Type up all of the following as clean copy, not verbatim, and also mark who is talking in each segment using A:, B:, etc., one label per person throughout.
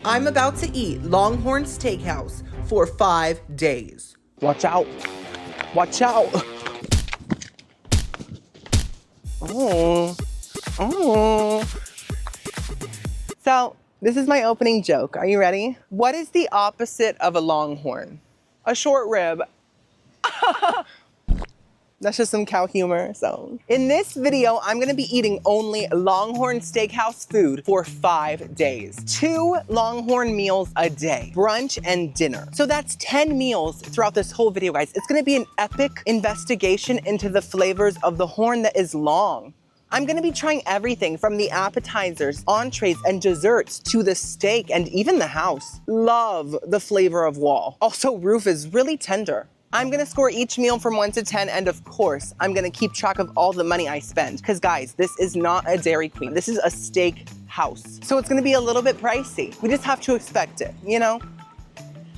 A: I'm about to eat LongHorn Steakhouse for 5 days.
B: Watch out. Watch out. Oh. So, this is my opening joke. Are you ready? What is the opposite of a longhorn? A short rib. That's just some cow humor, so. In this video, I'm gonna be eating only LongHorn Steakhouse food for 5 days. 2 LongHorn meals a day, brunch and dinner. So that's 10 meals throughout this whole video, guys. It's gonna be an epic investigation into the flavors of the horn that is long. I'm gonna be trying everything from the appetizers, entrees, and desserts to the steak and even the house. Love the flavor of wall. Also, roof is really tender. I'm gonna score each meal from 1 to 10, and of course, I'm gonna keep track of all the money I spend. Because guys, this is not a Dairy Queen. This is a steak house. So it's gonna be a little bit pricey. We just have to expect it, you know?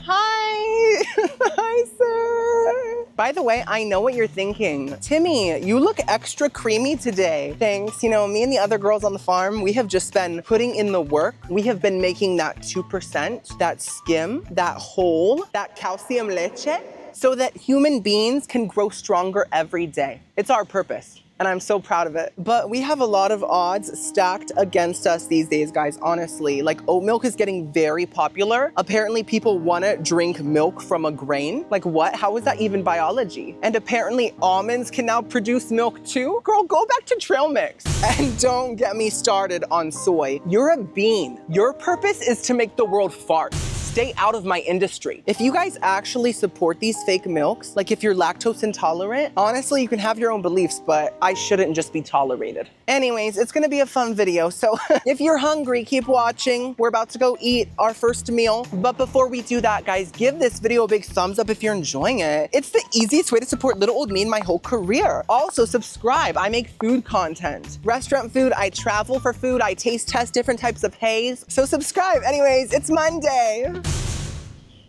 B: Hi, hi sir. By the way, I know what you're thinking. Timmy, you look extra creamy today. Thanks, you know, me and the other girls on the farm, we have just been putting in the work. We have been making that 2%, that skim, that whole, that calcium leche, so that human beings can grow stronger every day. It's our purpose, and I'm so proud of it. But we have a lot of odds stacked against us these days, guys, honestly. Like, oat milk is getting very popular. Apparently, people wanna drink milk from a grain. Like, what? How is that even biology? And apparently, almonds can now produce milk too? Girl, go back to trail mix. And don't get me started on soy. You're a bean. Your purpose is to make the world fart. Stay out of my industry. If you guys actually support these fake milks, like if you're lactose intolerant, honestly, you can have your own beliefs, but I shouldn't just be tolerated. Anyways, it's gonna be a fun video, so if you're hungry, keep watching. We're about to go eat our first meal. But before we do that, guys, give this video a big thumbs up if you're enjoying it. It's the easiest way to support little old me in my whole career. Also, subscribe. I make food content. Restaurant food, I travel for food, I taste test different types of haze. So subscribe. Anyways, it's Monday.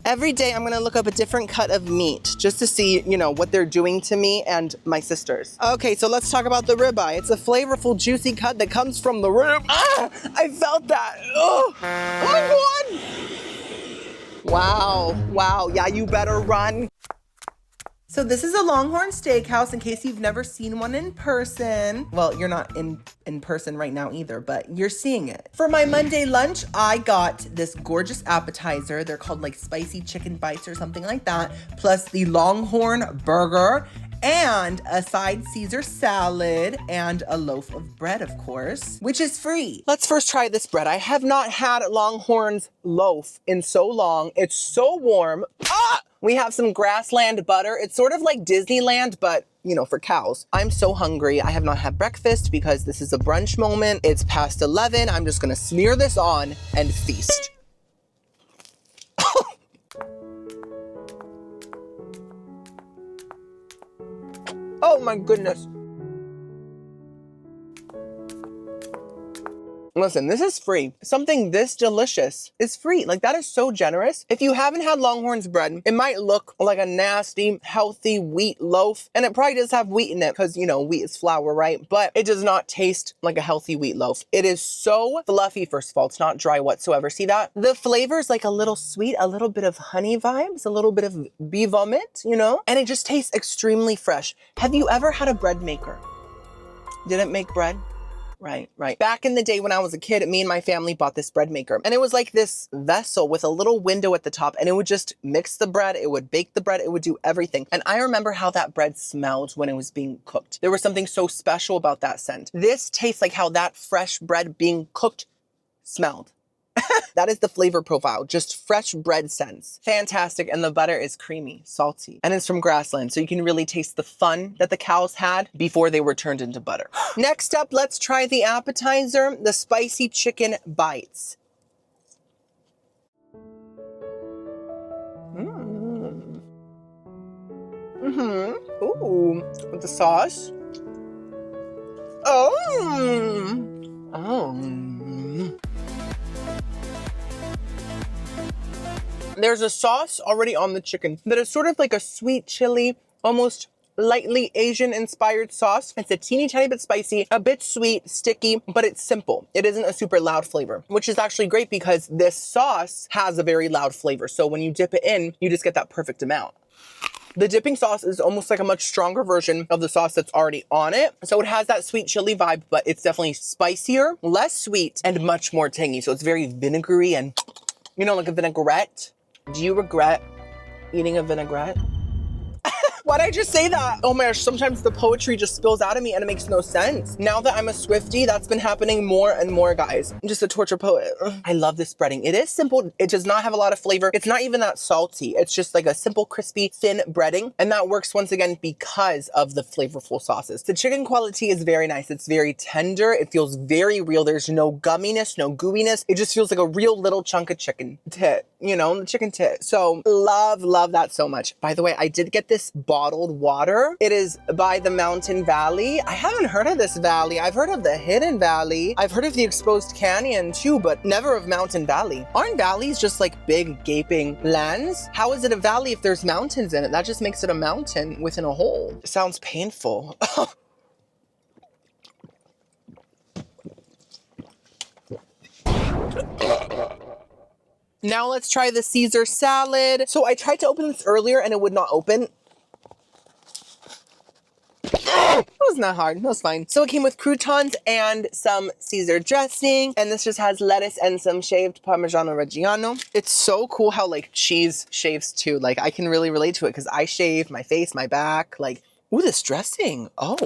B: Every day I'm gonna look up a different cut of meat just to see, you know, what they're doing to me and my sisters. Okay, so let's talk about the ribeye. It's a flavorful, juicy cut that comes from the rib. Ah, I felt that. Oh my God. Wow, yeah, you better run.
A: So this is a LongHorn Steakhouse in case you've never seen one in person. Well, you're not in person right now either, but you're seeing it. For my Monday lunch, I got this gorgeous appetizer. They're called like spicy chicken bites or something like that, plus the LongHorn burger and a side Caesar salad and a loaf of bread, of course, which is free.
B: Let's first try this bread. I have not had LongHorn's loaf in so long. It's so warm. Ah! We have some grassland butter. It's sort of like Disneyland, but you know, for cows. I'm so hungry. I have not had breakfast because this is a brunch moment. It's past 11. I'm just gonna smear this on and feast. Oh my goodness. Listen, this is free. Something this delicious is free. Like, that is so generous. If you haven't had LongHorn's bread, it might look like a nasty, healthy wheat loaf. And it probably does have wheat in it because, you know, wheat is flour, right? But it does not taste like a healthy wheat loaf. It is so fluffy, first of all. It's not dry whatsoever. See that? The flavor is like a little sweet, a little bit of honey vibes, a little bit of bee vomit, you know? And it just tastes extremely fresh. Have you ever had a bread maker? Did it make bread? Right. Back in the day when I was a kid, me and my family bought this bread maker. And it was like this vessel with a little window at the top, and it would just mix the bread, it would bake the bread, it would do everything. And I remember how that bread smelled when it was being cooked. There was something so special about that scent. This tastes like how that fresh bread being cooked smelled. That is the flavor profile, just fresh bread scents. Fantastic, and the butter is creamy, salty, and it's from grassland, so you can really taste the fun that the cows had before they were turned into butter. Next up, let's try the appetizer, the spicy chicken bites. Ooh, with the sauce. There's a sauce already on the chicken that is sort of like a sweet chili, almost lightly Asian inspired sauce. It's a teeny tiny bit spicy, a bit sweet, sticky, but it's simple. It isn't a super loud flavor, which is actually great because this sauce has a very loud flavor. So when you dip it in, you just get that perfect amount. The dipping sauce is almost like a much stronger version of the sauce that's already on it. So it has that sweet chili vibe, but it's definitely spicier, less sweet, and much more tangy. So it's very vinegary and, you know, like a vinaigrette. Do you regret eating a vinaigrette? Why'd I just say that? Oh my gosh, sometimes the poetry just spills out of me and it makes no sense. Now that I'm a Swiftie, that's been happening more and more, guys. I'm just a torture poet. I love this breading. It is simple. It does not have a lot of flavor. It's not even that salty. It's just like a simple, crispy, thin breading. And that works once again because of the flavorful sauces. The chicken quality is very nice. It's very tender. It feels very real. There's no gumminess, no gooiness. It just feels like a real little chunk of chicken tit, you know, the chicken tit. So love that so much. By the way, I did get this bottled water. It is by the Mountain Valley. I haven't heard of this valley. I've heard of the Hidden Valley. I've heard of the Exposed Canyon too, but never of Mountain Valley. Aren't valleys just like big gaping lands? How is it a valley if there's mountains in it? That just makes it a mountain within a hole. It sounds painful. Now let's try the Caesar salad. So I tried to open this earlier and it would not open. It wasn't that hard. It was fine. So it came with croutons and some Caesar dressing. And this just has lettuce and some shaved Parmigiano Reggiano. It's so cool how like cheese shaves too. Like I can really relate to it because I shave my face, my back. Like, ooh, this dressing. Oh,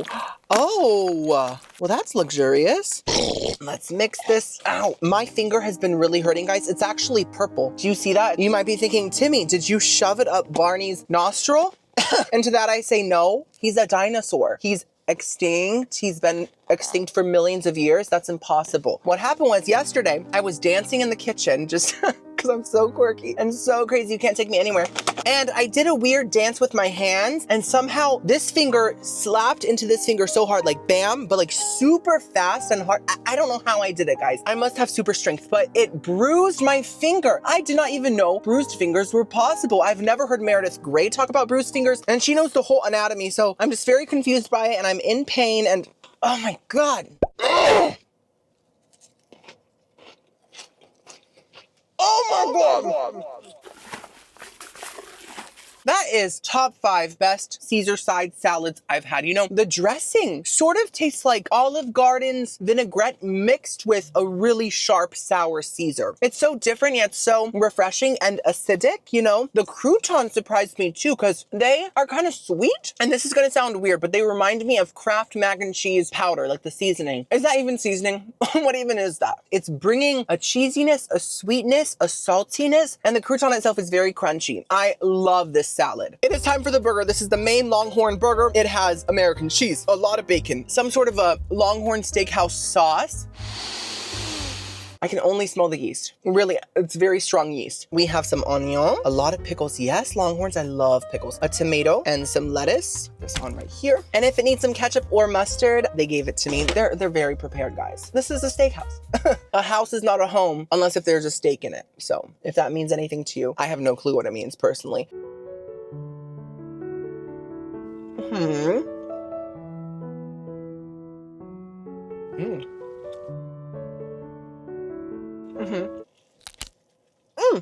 B: well, that's luxurious. Let's mix this. Ow, my finger has been really hurting, guys. It's actually purple. Do you see that? You might be thinking, Timmy, did you shove it up Barney's nostril? And to that I say no. He's a dinosaur. He's extinct. He's been extinct for millions of years. That's impossible. What happened was yesterday, I was dancing in the kitchen just because I'm so quirky and so crazy. You can't take me anywhere. And I did a weird dance with my hands and somehow this finger slapped into this finger so hard, like bam, but like super fast and hard. I don't know how I did it, guys. I must have super strength, but it bruised my finger. I did not even know bruised fingers were possible. I've never heard Meredith Grey talk about bruised fingers and she knows the whole anatomy. So I'm just very confused by it and I'm in pain and oh my God. Oh my God. That is top 5 best Caesar side salads I've had. You know, the dressing sort of tastes like Olive Garden's vinaigrette mixed with a really sharp sour Caesar. It's so different yet so refreshing and acidic, you know. The croutons surprised me too because they are kind of sweet. And this is going to sound weird, but they remind me of Kraft mac and cheese powder, like the seasoning. Is that even seasoning? What even is that? It's bringing a cheesiness, a sweetness, a saltiness, and the crouton itself is very crunchy. I love this salad. It is time for the burger. This is the main LongHorn burger. It has American cheese, a lot of bacon, some sort of a LongHorn Steakhouse sauce. I can only smell the yeast. Really, it's very strong yeast. We have some onion, a lot of pickles. Yes, Longhorns, I love pickles. A tomato and some lettuce. This one right here. And if it needs some ketchup or mustard, they gave it to me. They're very prepared, guys. This is a steakhouse. A house is not a home unless if there's a steak in it. So if that means anything to you, I have no clue what it means personally.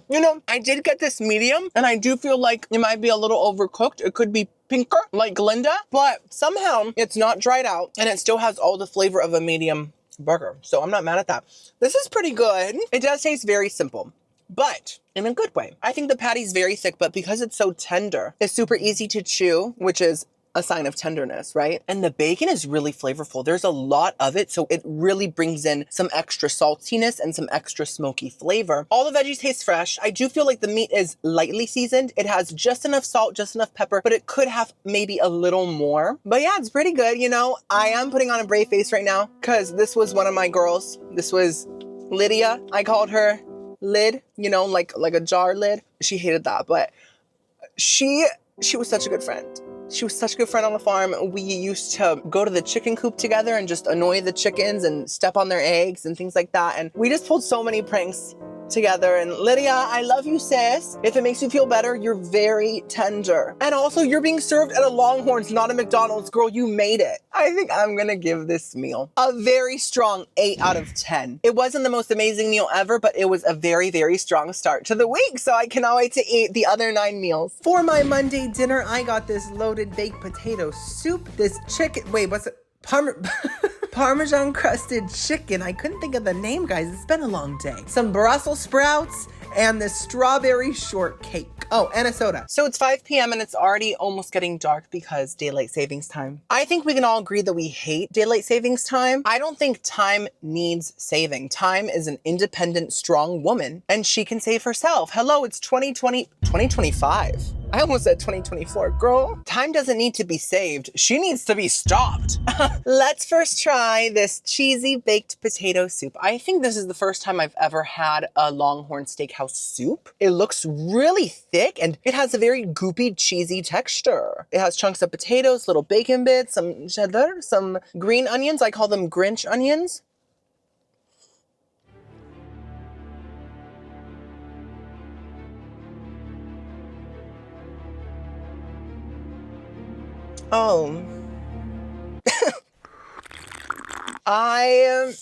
B: You know, I did get this medium and I do feel like it might be a little overcooked. It could be pinker like Glinda, but somehow it's not dried out and it still has all the flavor of a medium burger. So I'm not mad at that. This is pretty good. It does taste very simple, but in a good way. I think the patty's very thick, but because it's so tender, it's super easy to chew, which is a sign of tenderness, right? And the bacon is really flavorful. There's a lot of it, so it really brings in some extra saltiness and some extra smoky flavor. All the veggies taste fresh. I do feel like the meat is lightly seasoned. It has just enough salt, just enough pepper, but it could have maybe a little more. But yeah, it's pretty good, you know? I am putting on a brave face right now because this was one of my girls. This was Lydia. I called her Lid, you know, like a jar lid. She hated that, but she was such a good friend. She was such a good friend on the farm. We used to go to the chicken coop together and just annoy the chickens and step on their eggs and things like that. And we just pulled so many pranks together. And Lydia, I love you, sis. If it makes you feel better, you're very tender. And also, you're being served at a LongHorn's, not a McDonald's. Girl, you made it. I think I'm gonna give this meal a very strong 8 out of 10. It wasn't the most amazing meal ever, but it was a very, very strong start to the week. So I cannot wait to eat the other 9 meals.
A: For my Monday dinner, I got this loaded baked potato soup, this chicken, wait, what's it? Parmesan crusted chicken. I couldn't think of the name, guys. It's been a long day. Some Brussels sprouts and this strawberry shortcake. Oh, and a soda.
B: So it's 5 p.m. and it's already almost getting dark because daylight savings time. I think we can all agree that we hate daylight savings time. I don't think time needs saving. Time is an independent, strong woman and she can save herself. Hello, it's 2025. I almost said 2024. Girl, time doesn't need to be saved. She needs to be stopped. Let's first try this cheesy baked potato soup. I think this is the first time I've ever had a LongHorn Steakhouse soup. It looks really thick and it has a very goopy, cheesy texture. It has chunks of potatoes, little bacon bits, some cheddar, some green onions. I call them Grinch onions. Oh, I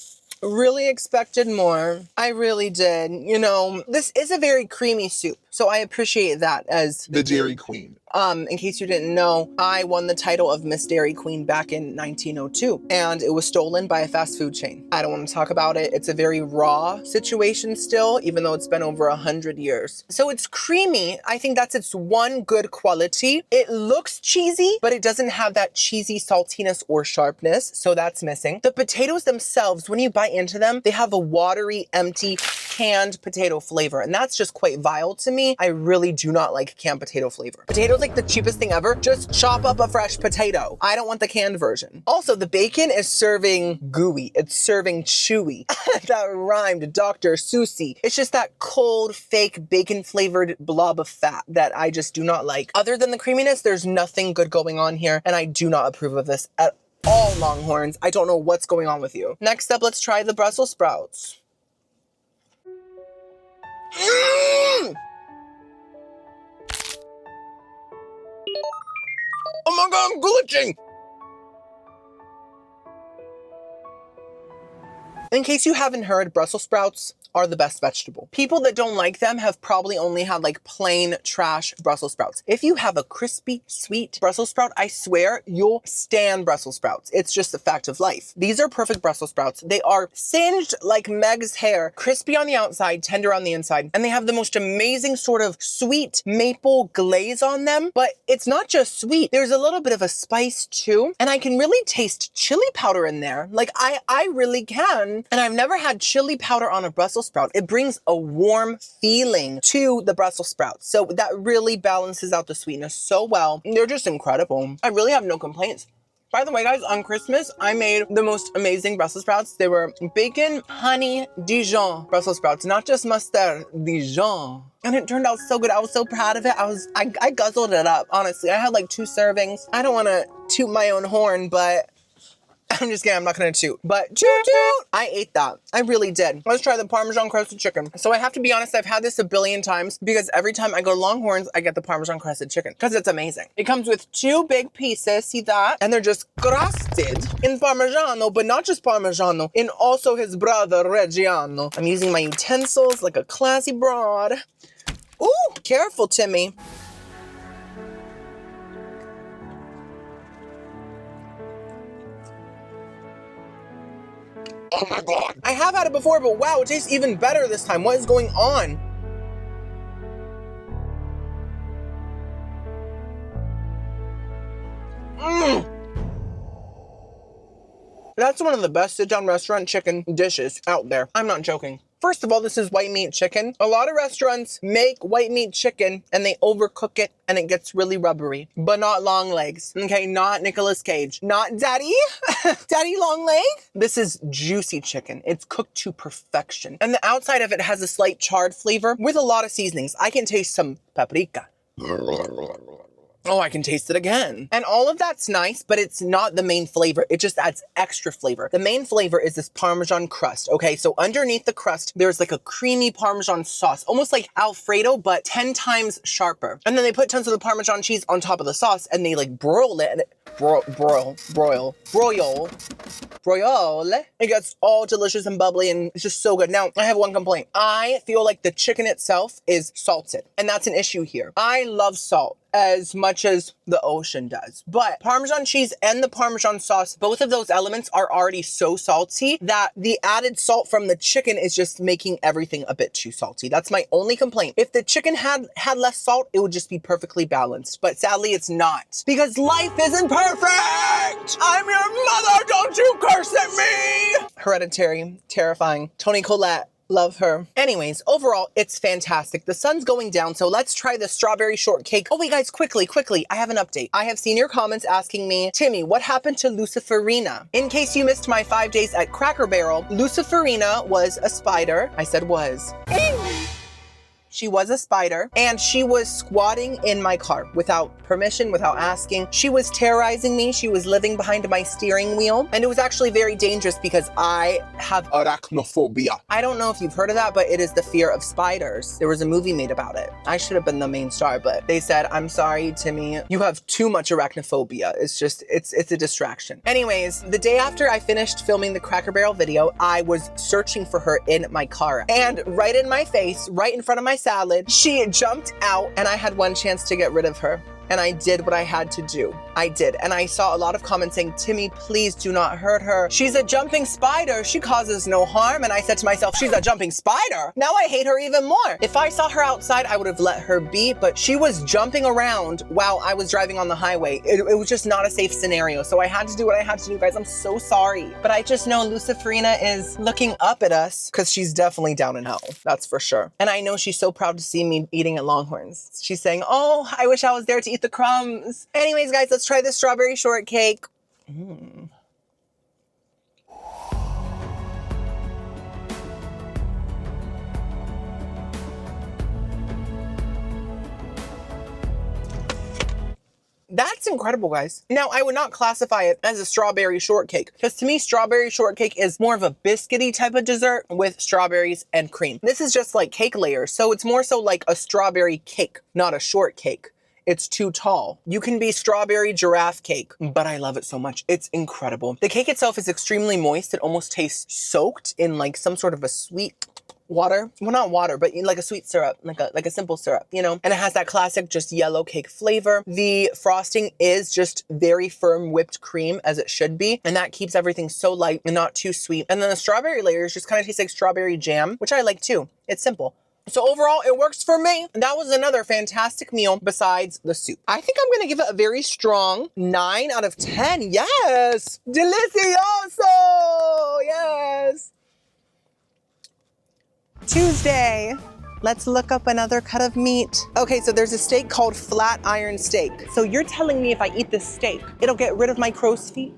B: really expected more. I really did. You know, this is a very creamy soup, so I appreciate that as
C: the Dairy Queen.
B: In case you didn't know, I won the title of Miss Dairy Queen back in 1902, and it was stolen by a fast food chain. I don't want to talk about it. It's a very raw situation still, even though it's been over 100 years. So it's creamy. I think that's its one good quality. It looks cheesy, but it doesn't have that cheesy saltiness or sharpness, so that's missing. The potatoes themselves, when you bite into them, they have a watery, empty, canned potato flavor, and that's just quite vile to me. I really do not like canned potato flavor. Potatoes like the cheapest thing ever. Just chop up a fresh potato. I don't want the canned version. Also, the bacon is serving gooey. It's serving chewy. That rhymed, Dr. Susie. It's just that cold, fake, bacon-flavored blob of fat that I just do not like. Other than the creaminess, there's nothing good going on here, and I do not approve of this at all, LongHorns. I don't know what's going on with you. Next up, let's try the Brussels sprouts. Oh my God, I'm glitching! In case you haven't heard, Brussels sprouts are the best vegetable. People that don't like them have probably only had like plain trash Brussels sprouts. If you have a crispy, sweet Brussels sprout, I swear you'll stand Brussels sprouts. It's just a fact of life. These are perfect Brussels sprouts. They are singed like Meg's hair, crispy on the outside, tender on the inside, and they have the most amazing sort of sweet maple glaze on them, but it's not just sweet. There's a little bit of a spice too, and I can really taste chili powder in there. Like I really can, and I've never had chili powder on a Brussels sprout. It brings a warm feeling to the Brussels sprouts. So that really balances out the sweetness so well. They're just incredible. I really have no complaints. By the way, guys, on Christmas, I made the most amazing Brussels sprouts. They were bacon, honey, Dijon Brussels sprouts, not just mustard, Dijon. And it turned out so good. I was so proud of it. I guzzled it up, honestly. I had like 2 servings. I don't want to toot my own horn, but I'm just kidding, I'm not gonna toot. But toot toot! I ate that. I really did. Let's try the Parmesan crusted chicken. So I have to be honest, I've had this a billion times because every time I go to LongHorn's, I get the Parmesan crusted chicken because it's amazing. It comes with 2 big pieces, see that? And they're just crusted in Parmigiano, but not just Parmigiano, in also his brother Reggiano. I'm using my utensils like a classy broad. Ooh, careful, Timmy.
C: Oh my God.
B: I have had it before, but wow, it tastes even better this time. What is going on? That's one of the best sit-down restaurant chicken dishes out there. I'm not joking. First of all, this is white meat chicken. A lot of restaurants make white meat chicken and they overcook it and it gets really rubbery, but not long legs. Okay, not Nicolas Cage. Not Daddy, Daddy long leg. This is juicy chicken. It's cooked to perfection. And the outside of it has a slight charred flavor with a lot of seasonings. I can taste some paprika. Oh, I can taste it again. And all of that's nice, but it's not the main flavor. It just adds extra flavor. The main flavor is this Parmesan crust, okay? So underneath the crust, there's like a creamy Parmesan sauce, almost like Alfredo, but 10 times sharper. And then they put tons of the Parmesan cheese on top of the sauce and they like broil it, and broil. It gets all delicious and bubbly and it's just so good. Now, I have one complaint. I feel like the chicken itself is salted, and that's an issue here. I love salt as much as the ocean does. But Parmesan cheese and the Parmesan sauce, both of those elements are already so salty that the added salt from the chicken is just making everything a bit too salty. That's my only complaint. If the chicken had less salt, it would just be perfectly balanced. But sadly, it's not. Because life isn't perfect! I'm your mother, don't you curse at me! Hereditary, terrifying. Toni Collette. Love her. Anyways, overall, it's fantastic. The sun's going down, so let's try the strawberry shortcake. Oh wait, guys, quickly, I have an update. I have seen your comments asking me, Timmy, what happened to Luciferina? In case you missed my 5 days at Cracker Barrel, Luciferina was a spider. I said was. She was a spider, and she was squatting in my car without permission, without asking. She was terrorizing me. She was living behind my steering wheel, and it was actually very dangerous because I have arachnophobia. I don't know if you've heard of that, but it is the fear of spiders. There was a movie made about it. I should have been the main star, but they said, I'm sorry, Timmy, you have too much arachnophobia. It's just, it's a distraction. Anyways, the day after I finished filming the Cracker Barrel video, I was searching for her in my car, and right in my face, right in front of my salad, she jumped out, and I had one chance to get rid of her. And I did what I had to do. I did. And I saw a lot of comments saying, Timmy, please do not hurt her. She's a jumping spider. She causes no harm. And I said to myself, she's a jumping spider? Now I hate her even more. If I saw her outside, I would have let her be, but she was jumping around while I was driving on the highway. It was just not a safe scenario. So I had to do what I had to do, guys. I'm so sorry. But I just know Luciferina is looking up at us because she's definitely down in hell. That's for sure. And I know she's so proud to see me eating at LongHorn's. She's saying, oh, I wish I was there to eat the crumbs. Anyways, guys, let's try this strawberry shortcake. That's incredible, guys. Now, I would not classify it as a strawberry shortcake because to me, strawberry shortcake is more of a biscuity type of dessert with strawberries and cream. This is just like cake layers. So it's more so like a strawberry cake, not a shortcake. It's too tall. You can be strawberry giraffe cake, but I love it so much. It's incredible. The cake itself is extremely moist. It almost tastes soaked in like some sort of a sweet water. Well, not water, but like a sweet syrup, like a simple syrup, you know? And it has that classic just yellow cake flavor. The frosting is just very firm whipped cream as it should be. And that keeps everything so light and not too sweet. And then the strawberry layers just kind of taste like strawberry jam, which I like too. It's simple. So overall, it works for me. That was another fantastic meal besides the soup. I think I'm gonna give it a very strong 9 out of 10. Yes! Delicioso! Yes! Tuesday. Let's look up another cut of meat. Okay, so there's a steak called flat iron steak. So you're telling me if I eat this steak, it'll get rid of my crow's feet?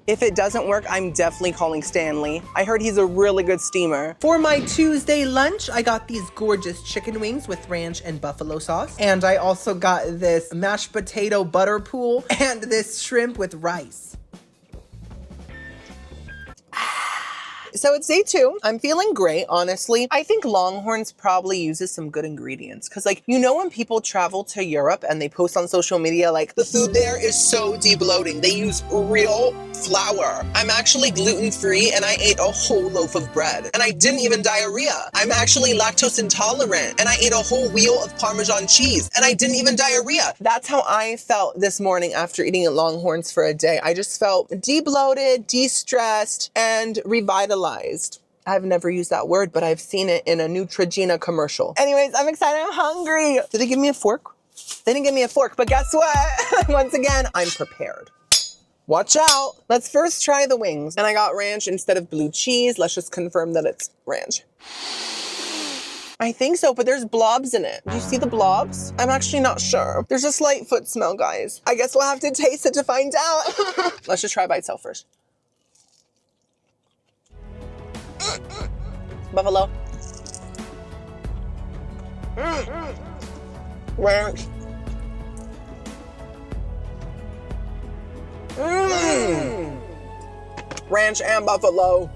B: If it doesn't work, I'm definitely calling Stanley. I heard he's a really good steamer.
A: For my Tuesday lunch, I got these gorgeous chicken wings with ranch and buffalo sauce. And I also got this mashed potato butter pool and this shrimp with rice.
B: So it's day 2. I'm feeling great, honestly. I think LongHorn's probably uses some good ingredients. Cause like, you know when people travel to Europe and they post on social media like, the food there is so de-bloating. They use real flour. I'm actually gluten-free and I ate a whole loaf of bread. And I didn't even diarrhea. I'm actually lactose intolerant and I ate a whole wheel of Parmesan cheese and I didn't even diarrhea. That's how I felt this morning after eating at LongHorn's for a day. I just felt de-bloated, de-stressed, and revitalized. I've never used that word, but I've seen it in a Neutrogena commercial. Anyways, I'm excited. I'm hungry. Did they give me a fork? They didn't give me a fork, but guess what? Once again, I'm prepared. Watch out. Let's first try the wings. And I got ranch instead of blue cheese. Let's just confirm that it's ranch. I think so, but there's blobs in it. Do you see the blobs? I'm actually not sure. There's a slight foot smell, guys. I guess we'll have to taste it to find out. Let's just try it by itself first. Buffalo. ranch. Ranch and buffalo.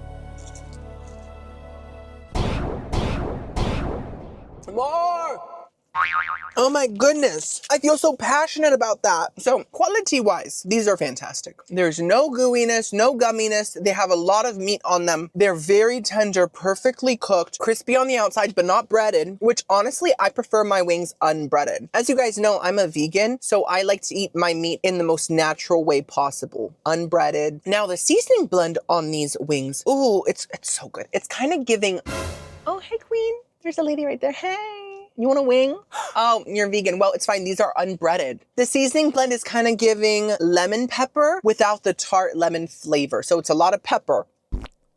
B: More! Oh my goodness. I feel so passionate about that. So quality-wise, these are fantastic. There's no gooiness, no gumminess. They have a lot of meat on them. They're very tender, perfectly cooked, crispy on the outside, but not breaded, which honestly, I prefer my wings unbreaded. As you guys know, I'm a vegan, so I like to eat my meat in the most natural way possible, unbreaded. Now the seasoning blend on these wings, ooh, it's so good. It's kind of giving, oh, hey queen. There's a lady right there. Hey. You want a wing? Oh, you're vegan. Well, it's fine. These are unbreaded. The seasoning blend is kind of giving lemon pepper without the tart lemon flavor. So it's a lot of pepper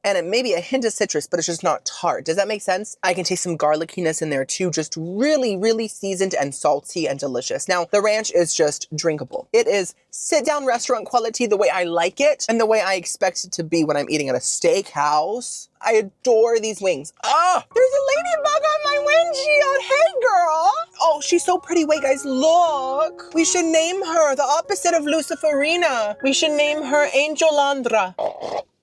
B: and it may be a hint of citrus, but it's just not tart. Does that make sense? I can taste some garlickiness in there too. Just really, really seasoned and salty and delicious. Now, the ranch is just drinkable. It is sit-down restaurant quality the way I like it and the way I expect it to be when I'm eating at a steakhouse. I adore these wings. Ah, there's a ladybug on my windshield. Hey, girl. Oh, she's so pretty. Wait, guys, look. We should name her the opposite of Luciferina. We should name her Angelandra.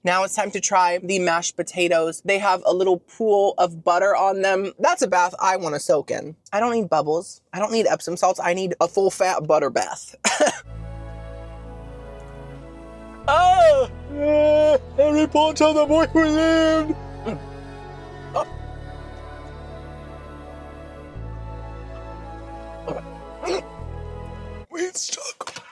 B: Now it's time to try the mashed potatoes. They have a little pool of butter on them. That's a bath I want to soak in. I don't need bubbles. I don't need Epsom salts. I need a full fat butter bath. Oh! Harry Potter, the boy who lived! Oh. We're stuck.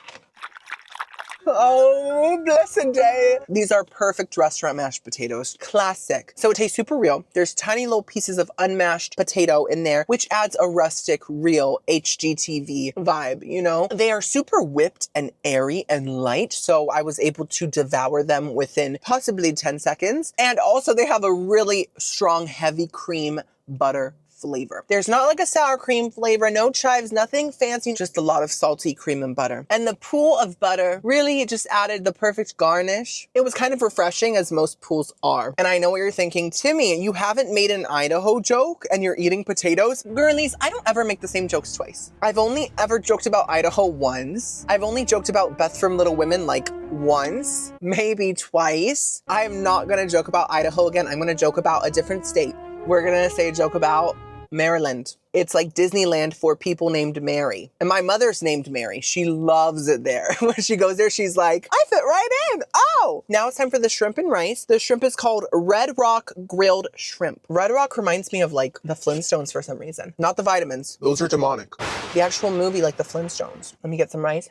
B: Oh, blessed day. These are perfect restaurant mashed potatoes. Classic. So it tastes super real. There's tiny little pieces of unmashed potato in there, which adds a rustic, real HGTV vibe, you know? They are super whipped and airy and light, so I was able to devour them within possibly 10 seconds. And also they have a really strong, heavy cream butter flavor. There's not like a sour cream flavor, no chives, nothing fancy, just a lot of salty cream and butter. And the pool of butter really just added the perfect garnish. It was kind of refreshing, as most pools are. And I know what you're thinking, Timmy, you haven't made an Idaho joke and you're eating potatoes? Girlies, I don't ever make the same jokes twice. I've only ever joked about Idaho once. I've only joked about Beth from Little Women like once, maybe twice. I am not gonna joke about Idaho again. I'm gonna joke about a different state. We're gonna say a joke about Maryland. It's like Disneyland for people named Mary. And my mother's named Mary. She loves it there. When she goes there, she's like, I fit right in. Oh! Now it's time for the shrimp and rice. The shrimp is called Red Rock Grilled Shrimp. Red Rock reminds me of like the Flintstones for some reason. Not the vitamins.
C: Those are demonic.
B: The actual movie, like the Flintstones. Let me get some rice.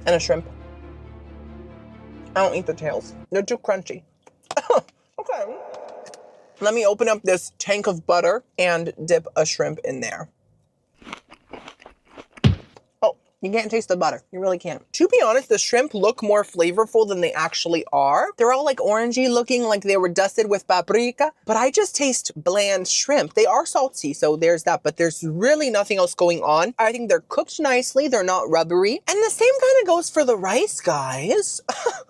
B: And a shrimp. I don't eat the tails. They're too crunchy. Okay. Let me open up this tank of butter and dip a shrimp in there. Oh, you can't taste the butter. You really can't. To be honest, the shrimp look more flavorful than they actually are. They're all like orangey looking, like they were dusted with paprika, but I just taste bland shrimp. They are salty, so there's that, but there's really nothing else going on. I think they're cooked nicely. They're not rubbery. And the same kind of goes for the rice, guys.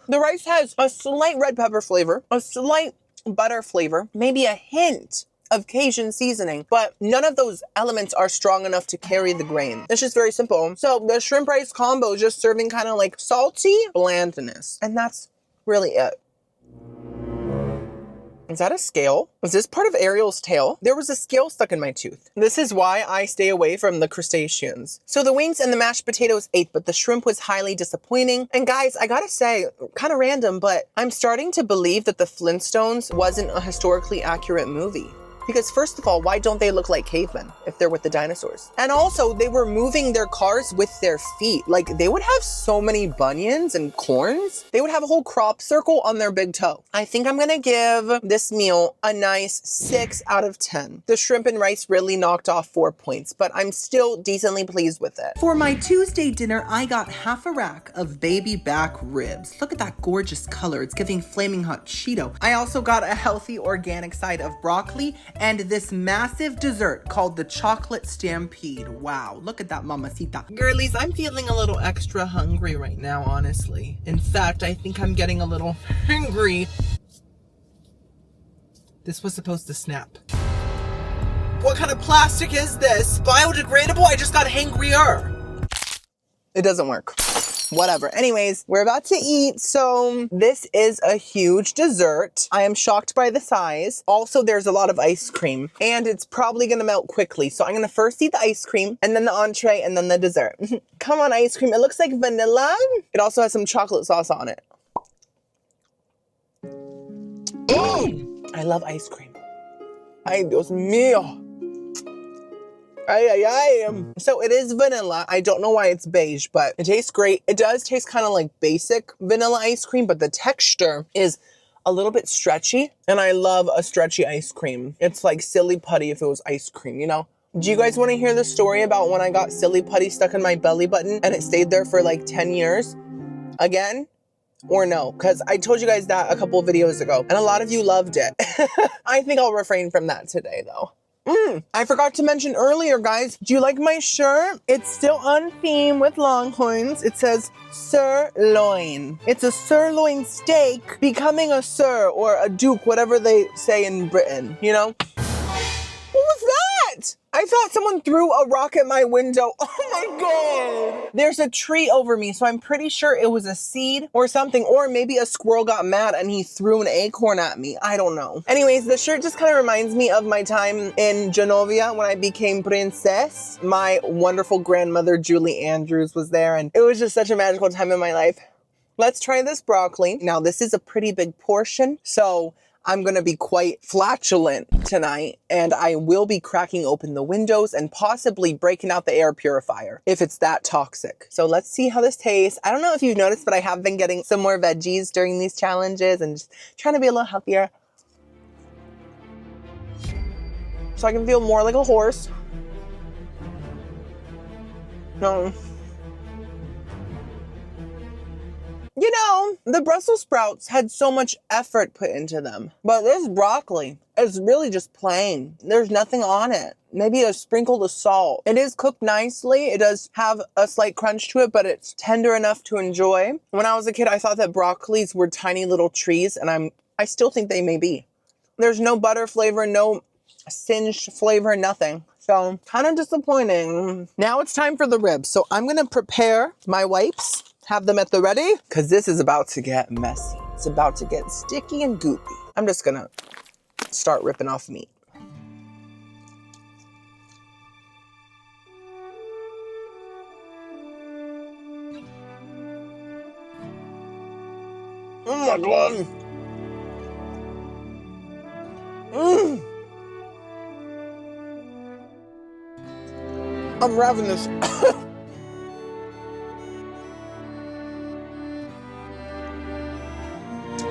B: The rice has a slight red pepper flavor, a slight butter flavor, maybe a hint of Cajun seasoning, but none of those elements are strong enough to carry the grain. It's just very simple. So the shrimp rice combo is just serving kind of like salty blandness, and that's really it. Is that a scale? Was this part of Ariel's tail? There was a scale stuck in my tooth. This is why I stay away from the crustaceans. So the wings and the mashed potatoes ate, but the shrimp was highly disappointing. And guys, I gotta say, kind of random, but I'm starting to believe that the Flintstones wasn't a historically accurate movie. Because first of all, why don't they look like cavemen if they're with the dinosaurs? And also, they were moving their cars with their feet. Like, they would have so many bunions and corns. They would have a whole crop circle on their big toe. I think I'm gonna give this meal a nice 6 out of 10. The shrimp and rice really knocked off 4 points, but I'm still decently pleased with it.
A: For my Tuesday dinner, I got half a rack of baby back ribs. Look at that gorgeous color. It's giving flaming hot Cheeto. I also got a healthy organic side of broccoli and this massive dessert called the chocolate stampede. Wow, look at that mamacita. Girlies, I'm feeling a little extra hungry right now, honestly. In fact, I think I'm getting a little hungry. This was supposed to snap. What kind of plastic is this? Biodegradable? I just got hangrier. It doesn't work. Whatever. Anyways, we're about to eat. So this is a huge dessert. I am shocked by the size. Also, there's a lot of ice cream and it's probably gonna melt quickly. So I'm gonna first eat the ice cream and then the entree and then the dessert. Come on, ice cream. It looks like vanilla. It also has some chocolate sauce on it. I love ice cream. Ay, Dios mío. Ay, ay, ay. So it is vanilla. I don't know why it's beige, but it tastes great. It does taste kind of like basic vanilla ice cream, but the texture is a little bit stretchy. And I love a stretchy ice cream. It's like silly putty if it was ice cream, you know? Do you guys want to hear the story about when I got silly putty stuck in my belly button and it stayed there for like 10 years? Again? Or no? Because I told you guys that a couple of videos ago and a lot of you loved it. I think I'll refrain from that today though. I forgot to mention earlier, guys, do you like my shirt? It's still on theme with Longhorns. It says sirloin. It's a sirloin steak becoming a sir or a duke, whatever they say in Britain, you know? What was that? I thought someone threw a rock at my window. Oh my God. There's a tree over me, so I'm pretty sure it was a seed or something, or maybe a squirrel got mad and he threw an acorn at me. I don't know. Anyways, the shirt just kind of reminds me of my time in Genovia when I became princess. My wonderful grandmother, Julie Andrews, was there, and it was just such a magical time in my life. Let's try this broccoli. Now, this is a pretty big portion, so I'm gonna be quite flatulent tonight, and I will be cracking open the windows and possibly breaking out the air purifier if it's that toxic. So let's see how this tastes. I don't know if you've noticed, but I have been getting some more veggies during these challenges and just trying to be a little healthier, so I can feel more like a horse. No. You know, the Brussels sprouts had so much effort put into them, but this broccoli is really just plain. There's nothing on it. Maybe a sprinkle of salt. It is cooked nicely. It does have a slight crunch to it, but it's tender enough to enjoy. When I was a kid, I thought that broccolis were tiny little trees, and I still think they may be. There's no butter flavor, no singed flavor, nothing. So kind of disappointing. Now it's time for the ribs. So I'm gonna prepare my wipes. Have them at the ready, because this is about to get messy. It's about to get sticky and goopy. I'm just gonna start ripping off meat. Oh my God. I'm ravenous.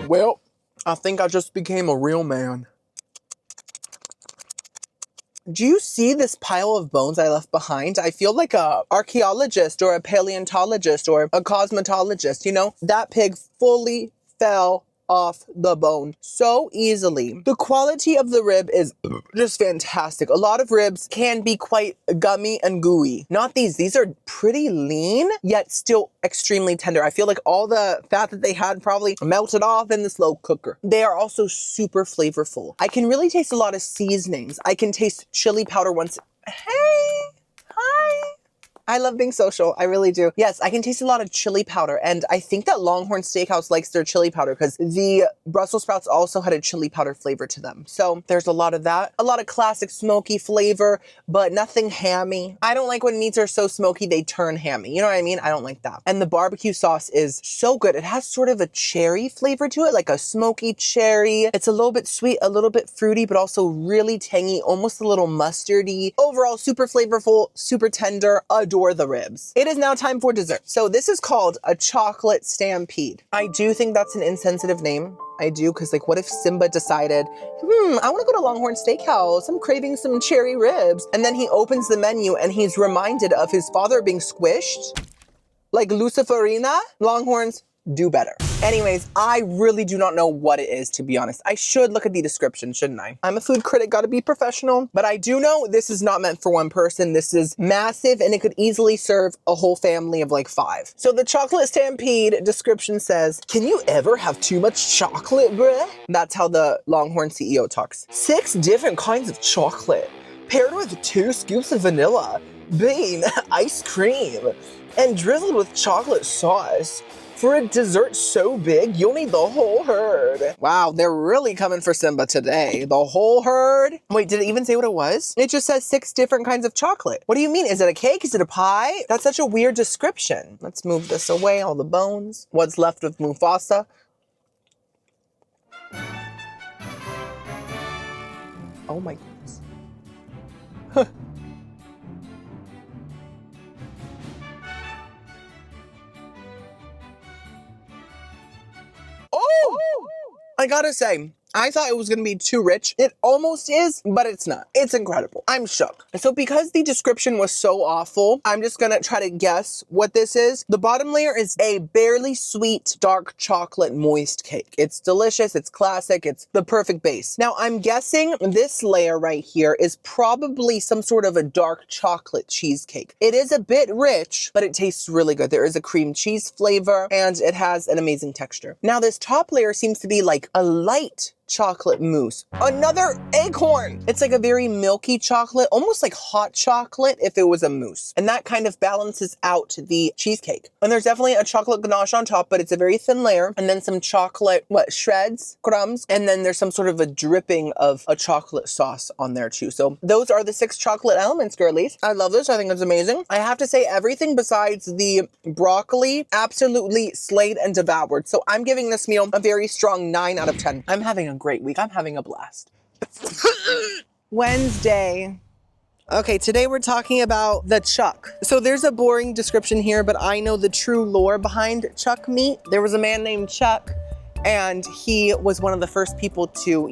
A: Well, I think I just became a real man. Do you see this pile of bones I left behind? I feel like a archaeologist or a paleontologist or a cosmetologist, you know? That pig fully fell off the bone so easily. The quality of the rib is just fantastic. A lot of ribs can be quite gummy and gooey. Not these. These are pretty lean, yet still extremely tender. I feel like all the fat that they had probably melted off in the slow cooker. They are also super flavorful. I can really taste a lot of seasonings. I can taste chili powder once. Hey, hi. I love being social. I really do. Yes, I can taste a lot of chili powder. And I think that LongHorn Steakhouse likes their chili powder because the Brussels sprouts also had a chili powder flavor to them. So there's a lot of that. A lot of classic smoky flavor, but nothing hammy. I don't like when meats are so smoky they turn hammy. You know what I mean? I don't like that. And the barbecue sauce is so good. It has sort of a cherry flavor to it, like a smoky cherry. It's a little bit sweet, a little bit fruity, but also really tangy, almost a little mustardy. Overall, super flavorful, super tender. Adore the ribs. It is now time for dessert. So this is called a chocolate stampede. I do think that's an insensitive name. I do, because like what if Simba decided, I want to go to LongHorn Steakhouse. I'm craving some cherry ribs. And then he opens the menu and he's reminded of his father being squished. Like Luciferina, Longhorns, do better. Anyways, I really do not know what it is, to be honest. I should look at the description, shouldn't I? I'm a food critic, gotta be professional, but I do know this is not meant for one person. This is massive and it could easily serve a whole family of like 5. So the chocolate stampede description says, can you ever have too much chocolate, bruh? That's how the LongHorn CEO talks. 6 different kinds of chocolate.
B: paired with 2 scoops of vanilla, bean, ice cream, and drizzled with chocolate sauce. For a dessert so big, you'll need the whole herd. Wow, they're really coming for Simba today. The whole herd? Wait, did it even say what it was? It just says 6 different kinds of chocolate. What do you mean? Is it a cake? Is it a pie? That's such a weird description. Let's move this away, all the bones. What's left of Mufasa? Oh my goodness. Oh! I gotta say, I thought it was gonna be too rich. It almost is, but it's not. It's incredible. I'm shook. So because the description was so awful, I'm just gonna try to guess what this is. The bottom layer is a barely sweet, dark chocolate moist cake. It's delicious, it's classic, it's the perfect base. Now I'm guessing this layer right here is probably some sort of a dark chocolate cheesecake. It is a bit rich, but it tastes really good. There is a cream cheese flavor and it has an amazing texture. Now this top layer seems to be like a light chocolate mousse. Another acorn. It's like a very milky chocolate, almost like hot chocolate if it was a mousse. And that kind of balances out the cheesecake. And there's definitely a chocolate ganache on top, but it's a very thin layer. And then some chocolate, shreds, crumbs. And then there's some sort of a dripping of a chocolate sauce on there too. So those are the 6 chocolate elements, girlies. I love this. I think it's amazing. I have to say everything besides the broccoli absolutely slayed and devoured. So I'm giving this meal a very strong 9 out of 10. I'm having a great week. I'm having a blast. Wednesday. Okay, today we're talking about the chuck. So there's a boring description here, but I know the true lore behind chuck meat. There was a man named Chuck, and he was one of the first people to,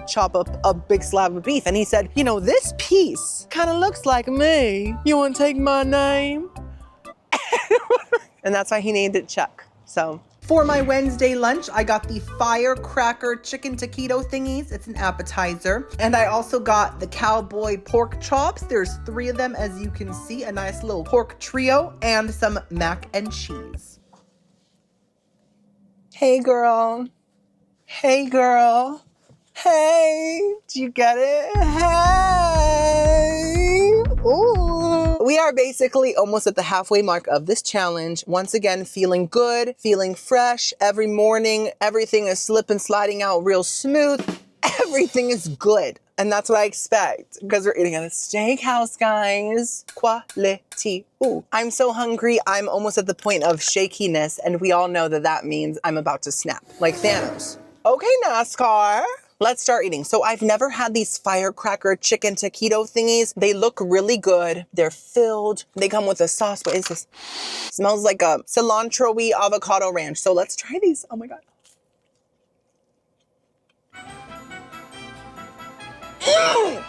B: chop up a big slab of beef. And he said, this piece kind of looks like me. You want to take my name? And that's why he named it Chuck. So
A: for my Wednesday lunch, I got the firecracker chicken taquito thingies. It's an appetizer. And I also got the cowboy pork chops. There's 3 of them, as you can see, a nice little pork trio and some mac and cheese.
B: Hey girl. Hey girl. Hey, do you get it? Hey. Ooh. We are basically almost at the halfway mark of this challenge. Once again, feeling good, feeling fresh. Every morning, everything is slipping, sliding out real smooth. Everything is good. And that's what I expect because we're eating at a steakhouse, guys. Quality. Ooh, I'm so hungry. I'm almost at the point of shakiness. And we all know that that means I'm about to snap like Thanos. Okay, NASCAR. Let's start eating. So I've never had these firecracker chicken taquito thingies. They look really good. They're filled. They come with a sauce. What is this? Smells like a cilantro-y avocado ranch. So let's try these. Oh my God. Mm!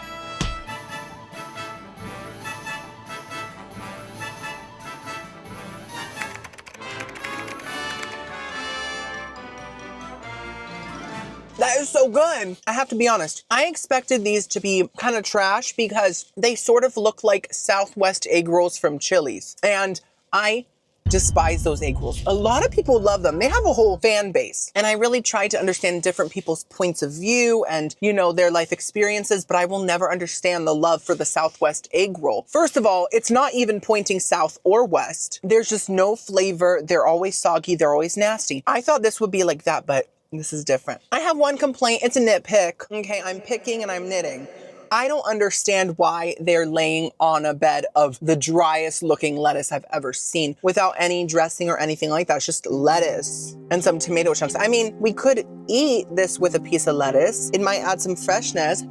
B: That is so good. I have to be honest. I expected these to be kind of trash because they sort of look like Southwest egg rolls from Chili's. And I despise those egg rolls. A lot of people love them. They have a whole fan base. And I really try to understand different people's points of view and, their life experiences, but I will never understand the love for the Southwest egg roll. First of all, it's not even pointing south or west. There's just no flavor. They're always soggy. They're always nasty. I thought this would be like that, but this is different. I have one complaint. It's a nitpick. Okay, I'm picking and I'm knitting. I don't understand why they're laying on a bed of the driest looking lettuce I've ever seen without any dressing or anything like that. It's just lettuce and some tomato chunks. I mean, we could eat this with a piece of lettuce. It might add some freshness.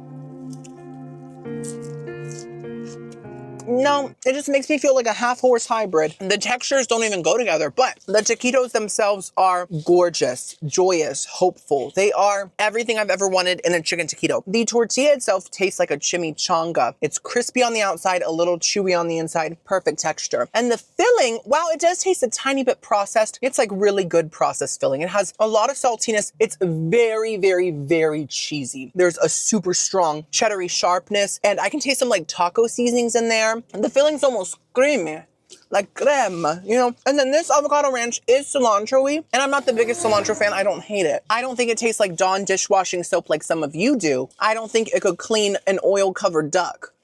B: No, it just makes me feel like a half-horse hybrid. The textures don't even go together, but the taquitos themselves are gorgeous, joyous, hopeful. They are everything I've ever wanted in a chicken taquito. The tortilla itself tastes like a chimichanga. It's crispy on the outside, a little chewy on the inside, perfect texture. And the filling, while it does taste a tiny bit processed, it's like really good processed filling. It has a lot of saltiness. It's very, very, very cheesy. There's a super strong cheddar-y sharpness, and I can taste some like taco seasonings in there. The filling's almost creamy, like creme, And then this avocado ranch is cilantro-y, and I'm not the biggest cilantro fan. I don't hate it. I don't think it tastes like Dawn dishwashing soap like some of you do. I don't think it could clean an oil-covered duck.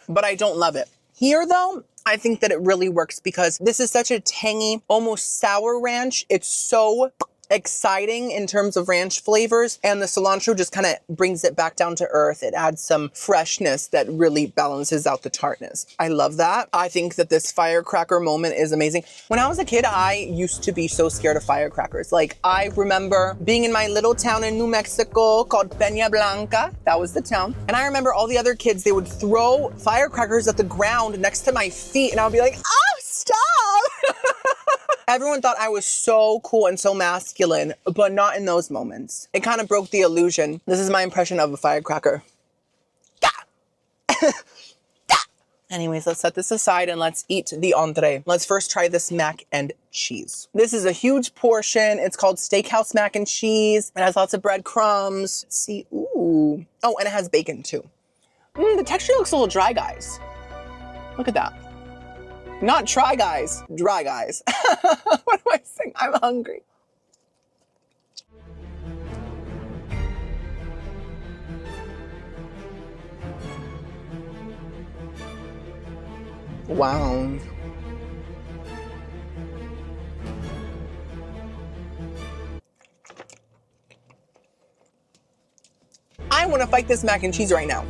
B: but I don't love it. Here though, I think that it really works because this is such a tangy, almost sour ranch. It's so exciting in terms of ranch flavors, and the cilantro just kind of brings it back down to earth. It adds some freshness that really balances out the tartness. I love that. I think that this firecracker moment is amazing. When I was a kid, I used to be so scared of firecrackers. Like, I remember being in my little town in New Mexico called Peña Blanca. That was the town. And I remember all the other kids, they would throw firecrackers at the ground next to my feet, and I would be like, oh, stop! Everyone thought I was so cool and so masculine, but not in those moments. It kind of broke the illusion. This is my impression of a firecracker. Anyways, let's set this aside and let's eat the entree. Let's first try this mac and cheese. This is a huge portion. It's called Steakhouse mac and cheese. It has lots of breadcrumbs. Let's see, ooh. Oh, and it has bacon too. The texture looks a little dry, guys. Look at that. Not try guys, dry guys. What am I saying? I'm hungry. Wow. I want to fight this mac and cheese right now.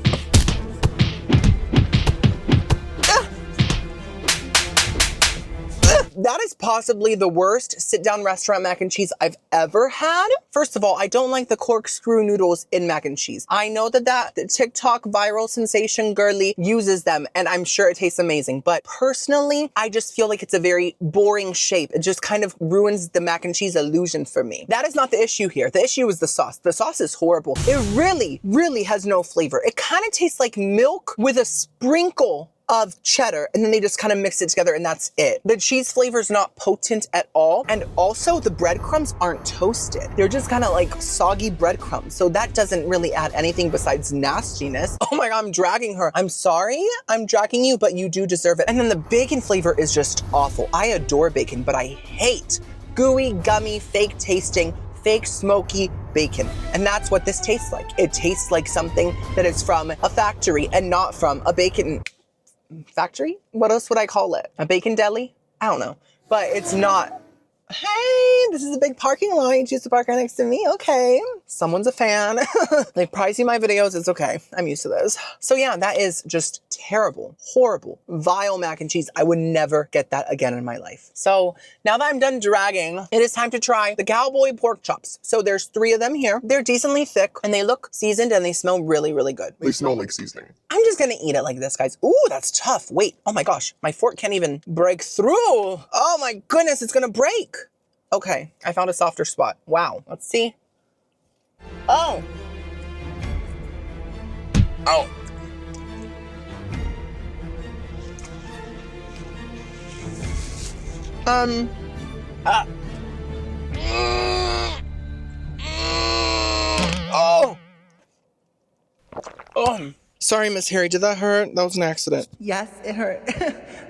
B: That is possibly the worst sit-down restaurant mac and cheese I've ever had. First of all, I don't like the corkscrew noodles in mac and cheese. I know that the TikTok viral sensation girly uses them, and I'm sure it tastes amazing. But personally, I just feel like it's a very boring shape. It just kind of ruins the mac and cheese illusion for me. That is not the issue here. The issue is the sauce. The sauce is horrible. It really, really has no flavor. It kind of tastes like milk with a sprinkle of cheddar, and then they just kind of mix it together, and that's it. The cheese flavor is not potent at all, and also the breadcrumbs aren't toasted. They're just kind of like soggy breadcrumbs, so that doesn't really add anything besides nastiness. Oh my God, I'm dragging her. I'm sorry, I'm dragging you, but you do deserve it. And then the bacon flavor is just awful. I adore bacon, but I hate gooey, gummy, fake tasting, fake smoky bacon. And that's what this tastes like. It tastes like something that is from a factory and not from a bacon factory? What else would I call it? A bacon deli? I don't know. But it's not. Hey, this is a big parking lot. You choose to park right next to me. Okay. Someone's a fan. They've probably seen my videos. It's okay. I'm used to this. So yeah, that is just terrible, horrible, vile mac and cheese. I would never get that again in my life. So now that I'm done dragging, it is time to try the cowboy pork chops. So there's 3 of them here. They're decently thick and they look seasoned and they smell really, really good.
C: They smell like seasoning.
B: I'm just gonna eat it like this, guys. Ooh, that's tough. Wait, oh my gosh, my fork can't even break through. Oh my goodness, it's gonna break. Okay, I found a softer spot. Wow, let's see. Oh. Oh. Oh. Oh. Sorry, Miss Harry, did that hurt? That was an accident.
A: Yes, it hurt.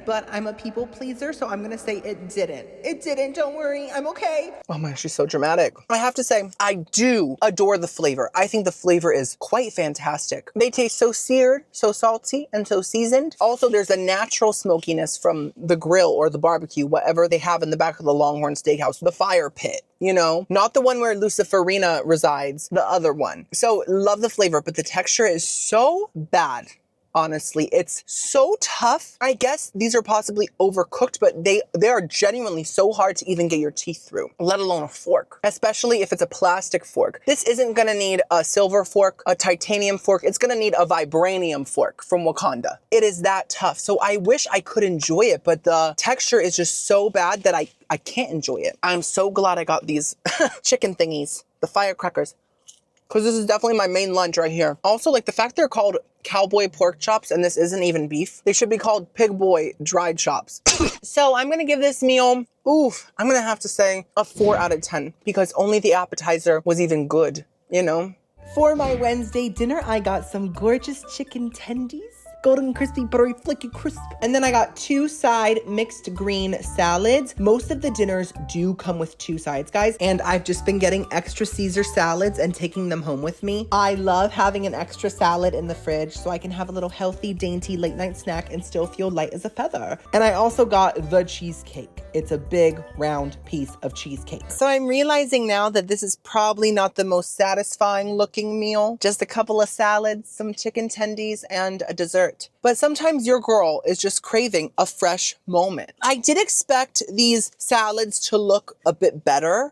A: But I'm a people pleaser, so I'm gonna say it didn't. It didn't, don't worry, I'm okay.
B: Oh my, she's so dramatic. I have to say, I do adore the flavor. I think the flavor is quite fantastic. They taste so seared, so salty, and so seasoned. Also, there's a natural smokiness from the grill or the barbecue, whatever they have in the back of the LongHorn Steakhouse, the fire pit. You know, not the one where Luciferina resides, the other one. So love the flavor, but the texture is so bad. Honestly, it's so tough. I guess these are possibly overcooked, but they are genuinely so hard to even get your teeth through, let alone a fork, especially if it's a plastic fork. This isn't gonna need a silver fork, a titanium fork. It's gonna need a vibranium fork from Wakanda. It is that tough. So I wish I could enjoy it, but the texture is just so bad that I can't enjoy it. I'm so glad I got these chicken thingies, the firecrackers, because this is definitely my main lunch right here. Also, like the fact they're called cowboy pork chops and this isn't even beef. They should be called pig boy dried chops. So I'm gonna give this meal, I'm gonna have to say a 4 out of 10 because only the appetizer was even good, you know?
A: For my Wednesday dinner, I got some gorgeous chicken tendies. golden crispy, buttery, flaky crisp. And then I got 2 side mixed green salads. Most of the dinners do come with 2 sides, guys. And I've just been getting extra Caesar salads and taking them home with me. I love having an extra salad in the fridge so I can have a little healthy, dainty late night snack and still feel light as a feather. And I also got the cheesecake. It's a big round piece of cheesecake. So I'm realizing now that this is probably not the most satisfying looking meal. Just a couple of salads, some chicken tendies, and a dessert. But sometimes your girl is just craving a fresh moment. I did expect these salads to look a bit better.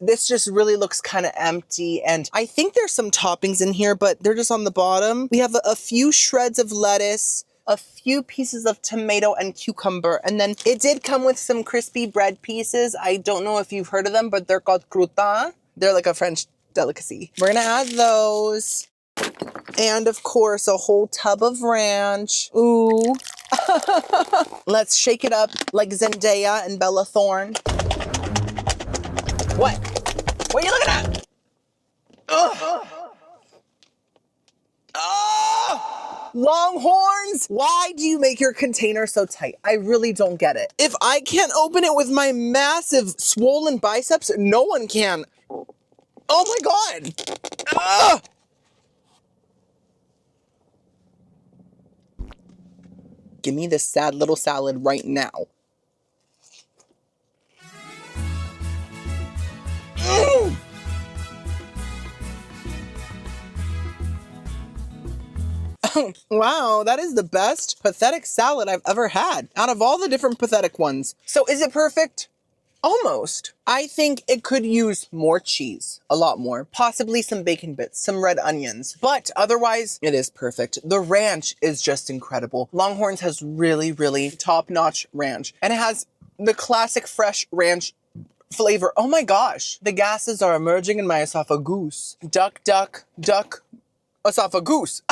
A: This just really looks kind of empty, and I think there's some toppings in here, but they're just on the bottom. We have a few shreds of lettuce, a few pieces of tomato and cucumber, and then it did come with some crispy bread pieces. I don't know if you've heard of them, but they're called croûtons. They're like a French delicacy. We're gonna add those. And of course, a whole tub of ranch. Ooh. Let's shake it up like Zendaya and Bella Thorne. What? What are you looking at? Ugh. Oh! Longhorns, why do you make your container so tight? I really don't get it. If I can't open it with my massive swollen biceps, no one can. Oh my God. Ugh. Give me this sad little salad right now. Mm. Wow, that is the best pathetic salad I've ever had out of all the different pathetic ones. So is it perfect? Almost. I think it could use more cheese, a lot more, possibly some bacon bits, some red onions, but otherwise it is perfect. The ranch is just incredible. Longhorns has really, really top-notch ranch, and it has the classic fresh ranch flavor. Oh my gosh, the gases are emerging in my esophagus. Duck, duck, duck, esophagus.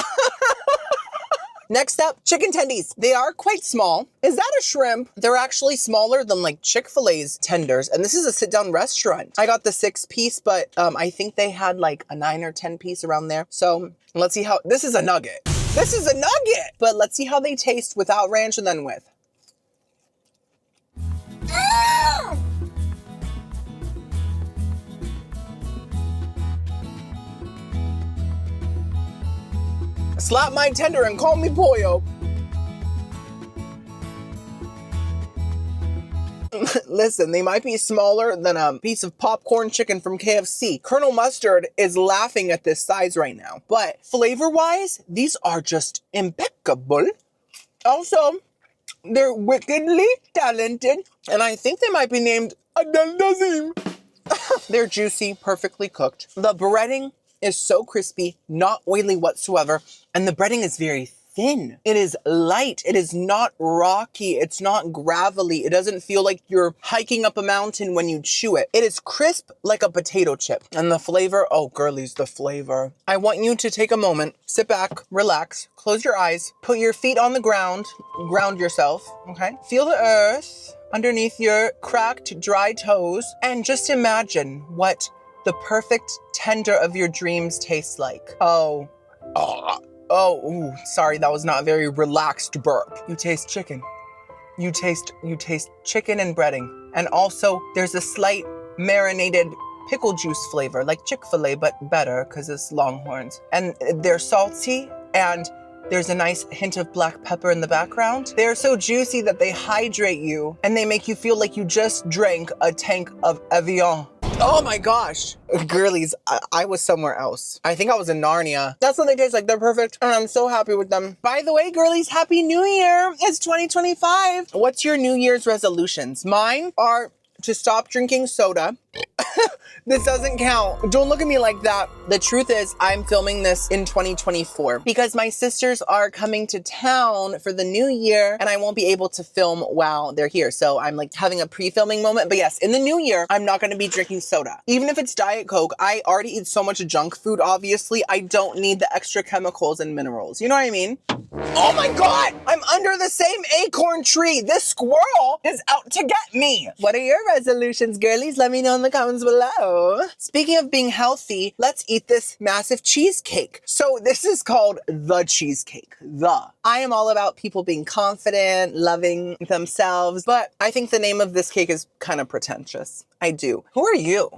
A: Next up, chicken tendies. They are quite small. Is that a shrimp? They're actually smaller than like Chick-fil-A's tenders. And this is a sit-down restaurant. I got the 6-piece, but I think they had like a 9 or 10 piece around there. So let's see how, this is a nugget. This is a nugget. But let's see how they taste without ranch and then with. Slap my tender and call me pollo. Listen, they might be smaller than a piece of popcorn chicken from KFC. Colonel Mustard is laughing at this size right now. But flavor-wise, these are just impeccable. Also, they're wickedly talented. And I think they might be named Adel Dazim. They're juicy, perfectly cooked. The breading is so crispy, not oily whatsoever, and the breading is very thin. It is light. It is not rocky. It's not gravelly. It doesn't feel like you're hiking up a mountain when you chew it. It is crisp like a potato chip. And the flavor, oh girlies, the flavor. I want you to take a moment, sit back, relax, close your eyes, put your feet on the ground, ground yourself, okay? Feel the earth underneath your cracked, dry toes, and just imagine what the perfect tender of your dreams tastes like. Oh, ooh, sorry, that was not a very relaxed burp. You taste chicken. You taste chicken and breading. And also there's a slight marinated pickle juice flavor, like Chick-fil-A, but better because it's Longhorns. And they're salty, and there's a nice hint of black pepper in the background. They're so juicy that they hydrate you, and they make you feel like you just drank a tank of Evian. Oh my gosh. Girlies, I was somewhere else. I think I was in Narnia. That's what they taste like. They're perfect. And I'm so happy with them. By the way, girlies, Happy New Year. It's 2025. What's your New Year's resolutions? Mine are to stop drinking soda. This doesn't count. Don't look at me like that. The truth is, I'm filming this in 2024 because my sisters are coming to town for the new year and I won't be able to film while they're here. So I'm like having a pre-filming moment. But yes, in the new year, I'm not going to be drinking soda. Even if it's Diet Coke, I already eat so much junk food, obviously. I don't need the extra chemicals and minerals. You know what I mean? Oh my God, I'm under the same acorn tree. This squirrel is out to get me. What are your
B: resolutions, girlies? Let me know in the comments below. Speaking of being healthy, let's eat this massive cheesecake. So this is called the cheesecake. I am all about people being confident, loving themselves, but I think the name of this cake is kind of pretentious. I do. Who are you?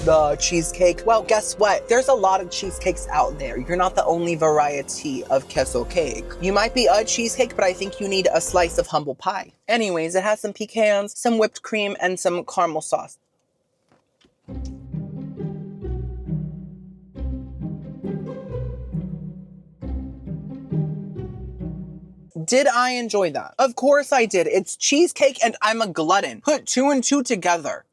B: The cheesecake. Well, guess what? There's a lot of cheesecakes out there. You're not the only variety of queso cake. You might be a cheesecake, but I think you need a slice of humble pie. Anyways, it has some pecans, some whipped cream, and some caramel sauce. Did I enjoy that? Of course I did. It's cheesecake and I'm a glutton. Put 2 and 2 together.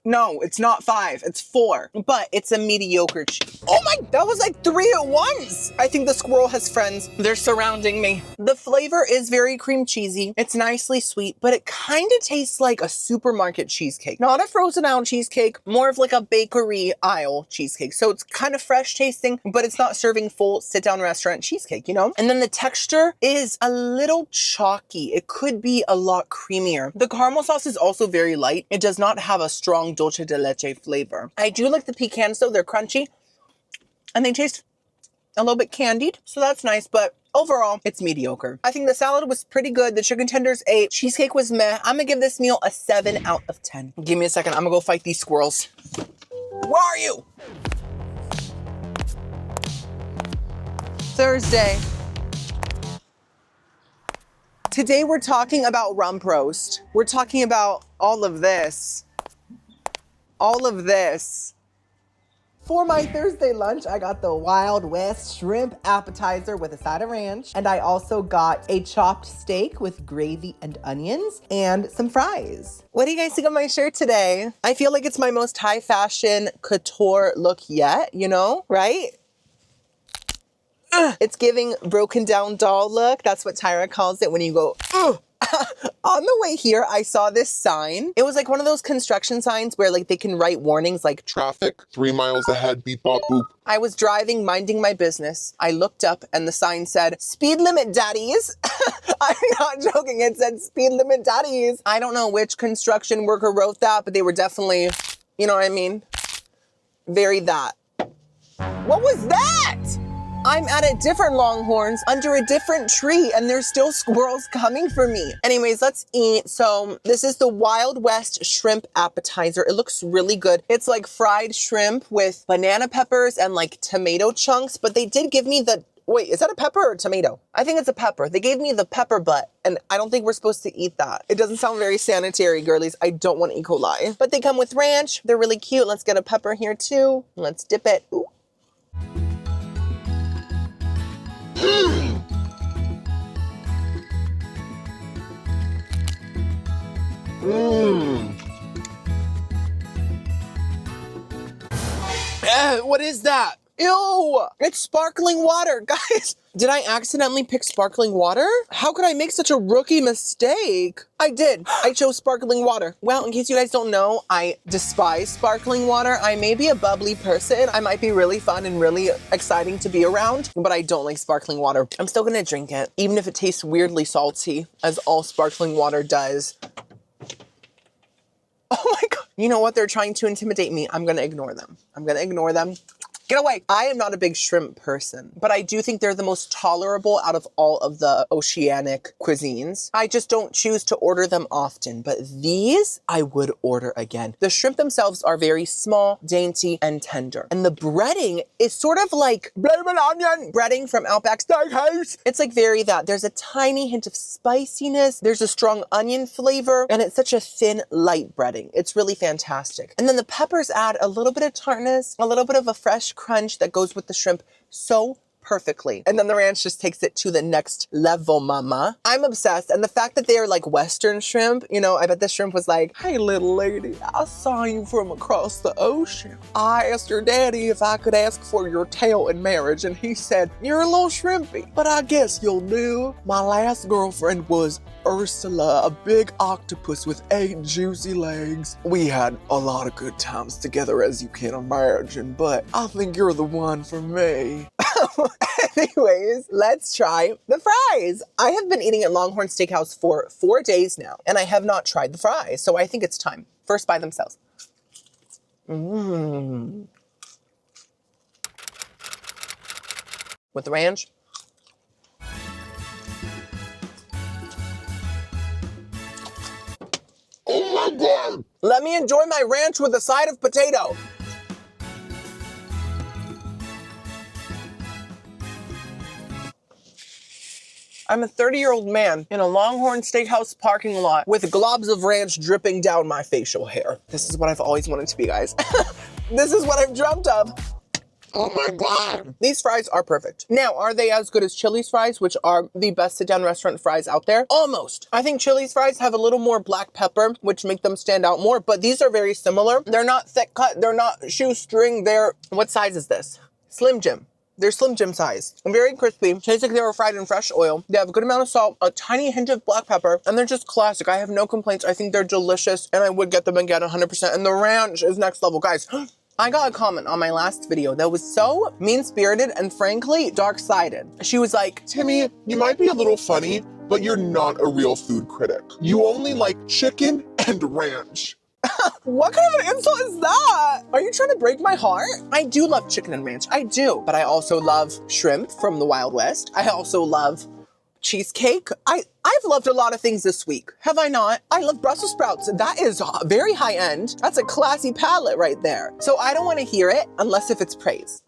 B: No, it's not 5, it's 4, but it's a mediocre cheese. Oh my, that was like 3 at once. I think the squirrel has friends. They're surrounding me. The flavor is very cream cheesy. It's nicely sweet, but it kind of tastes like a supermarket cheesecake. Not a frozen aisle cheesecake, more of like a bakery aisle cheesecake. So it's kind of fresh tasting, but it's not serving full sit-down restaurant cheesecake, you know? And then the texture is a little chalky. It could be a lot creamier. The caramel sauce is also very light. It does not have a strong dulce de leche flavor. I do like the pecans though. They're crunchy and they taste a little bit candied. So that's nice, but overall it's mediocre. I think the salad was pretty good. The chicken tenders 8. Cheesecake was meh. I'm gonna give this meal a 7 out of 10. Give me a second. I'm gonna go fight these squirrels. Where are you? Thursday. Today we're talking about rump roast. We're talking about all of this. All of this.
A: For my Thursday lunch, I got the Wild West shrimp appetizer with a side of ranch. And I also got a chopped steak with gravy and onions and some fries.
B: What do you guys think of my shirt today? I feel like it's my most high fashion couture look yet, you know, right? It's giving broken down doll look. That's what Tyra calls it when you go, ugh. On the way here, I saw this sign. It was like one of those construction signs where like they can write warnings like
C: traffic 3 miles ahead, beep bop boop.
B: I was driving, minding my business. I looked up and the sign said, speed limit daddies. I'm not joking. It said speed limit daddies. I don't know which construction worker wrote that, but they were definitely, you know what I mean? Very that. What was that? I'm at a different Longhorns under a different tree and there's still squirrels coming for me. Anyways, let's eat. So this is the Wild West shrimp appetizer. It looks really good. It's like fried shrimp with banana peppers and like tomato chunks, but they did give me the, wait, is that a pepper or a tomato? I think it's a pepper. They gave me the pepper butt and I don't think we're supposed to eat that. It doesn't sound very sanitary, girlies. I don't want E. coli. But they come with ranch. They're really cute. Let's get a pepper here too. Let's dip it. Ooh. What is that? Ew, it's sparkling water, guys. Did I accidentally pick sparkling water? How could I make such a rookie mistake? I did. I chose sparkling water. Well, in case you guys don't know, I despise sparkling water. I may be a bubbly person. I might be really fun and really exciting to be around, but I don't like sparkling water. I'm still gonna drink it, even if it tastes weirdly salty, as all sparkling water does. Oh my God. You know what? They're trying to intimidate me. I'm gonna ignore them. I'm gonna ignore them. Get away. I am not a big shrimp person, but I do think they're the most tolerable out of all of the oceanic cuisines. I just don't choose to order them often, but these I would order again. The shrimp themselves are very small, dainty, and tender. And the breading is sort of like bloomin' onion breading from Outback Steakhouse. It's like very that. There's a tiny hint of spiciness. There's a strong onion flavor, and it's such a thin, light breading. It's really fantastic. And then the peppers add a little bit of tartness, a little bit of a fresh crunch that goes with the shrimp so perfectly. And then the ranch just takes it to the next level, mama. I'm obsessed. And the fact that they are like Western shrimp, you know, I bet the shrimp was like, hey, little lady, I saw you from across the ocean. I asked your daddy if I could ask for your tail in marriage. And he said, you're a little shrimpy, but I guess you'll do. My last girlfriend was Ursula, a big octopus with 8 juicy legs. We had a lot of good times together, as you can imagine, but I think you're the one for me. Anyways, let's try the fries. I have been eating at LongHorn Steakhouse for 4 days now, and I have not tried the fries, so I think it's time. first by themselves. With the ranch.
C: Oh my God.
B: Let me enjoy my ranch with a side of potato. I'm a 30-year-old man in a LongHorn Steakhouse parking lot with globs of ranch dripping down my facial hair. This is what I've always wanted to be, guys. This is what I've dreamt of.
C: Oh my God.
B: These fries are perfect. Now, are they as good as Chili's fries, which are the best sit-down restaurant fries out there? Almost. I think Chili's fries have a little more black pepper, which make them stand out more, but these are very similar. They're not thick cut. They're not shoestring. They're, what size is this? Slim Jim. They're Slim Jim size. Very crispy. Tastes like they were fried in fresh oil. They have a good amount of salt, a tiny hint of black pepper, and they're just classic. I have no complaints. I think they're delicious, and I would get them again 100%. And the ranch is next level. Guys, I got a comment on my last video that was so mean-spirited and frankly dark-sided. She was like,
C: Timmy, you might be a little funny, but you're not a real food critic. You only like chicken and ranch.
B: what kind of an insult is that? Are you trying to break my heart? I do love chicken and ranch, I do. But I also love shrimp from the Wild West. I also love cheesecake. I've loved a lot of things this week, have I not? I love Brussels sprouts. That is very high end. That's a classy palate right there. So I don't want to hear it unless if it's praise.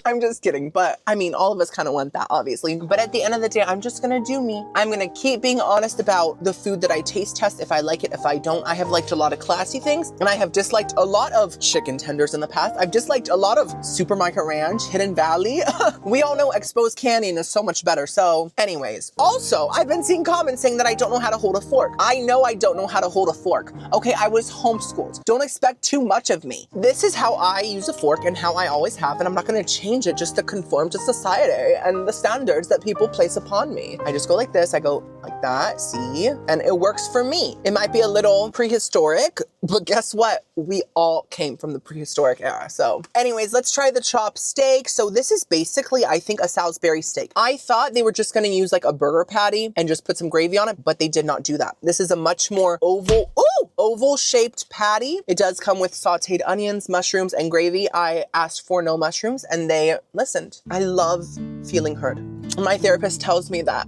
B: I'm just kidding, but I mean, all of us kind of want that, obviously. But at the end of the day, I'm just gonna do me. I'm gonna keep being honest about the food that I taste test, if I like it, if I don't. I have liked a lot of classy things, and I have disliked a lot of chicken tenders in the past. I've disliked a lot of Supermarket Ranch, Hidden Valley. We all know Exposed Canyon is so much better. So anyways, also, I've been seeing comments saying that I don't know how to hold a fork. I know I don't know how to hold a fork. Okay, I was homeschooled. Don't expect too much of me. This is how I use a fork and how I always have, and I'm not gonna change it just to conform to society and the standards that people place upon me. I just go like this, I go like that, see? And it works for me. It might be a little prehistoric, but guess what? We all came from the prehistoric era. So anyways, let's try the chopped steak. So this is basically, I think, a Salisbury steak. I thought they were just gonna use like a burger patty and just put some gravy on it, but they did not do that. This is a much more oval shaped patty. It does come with sauteed onions, mushrooms, and gravy. I asked for no mushrooms and they listened. I love feeling heard. My therapist tells me that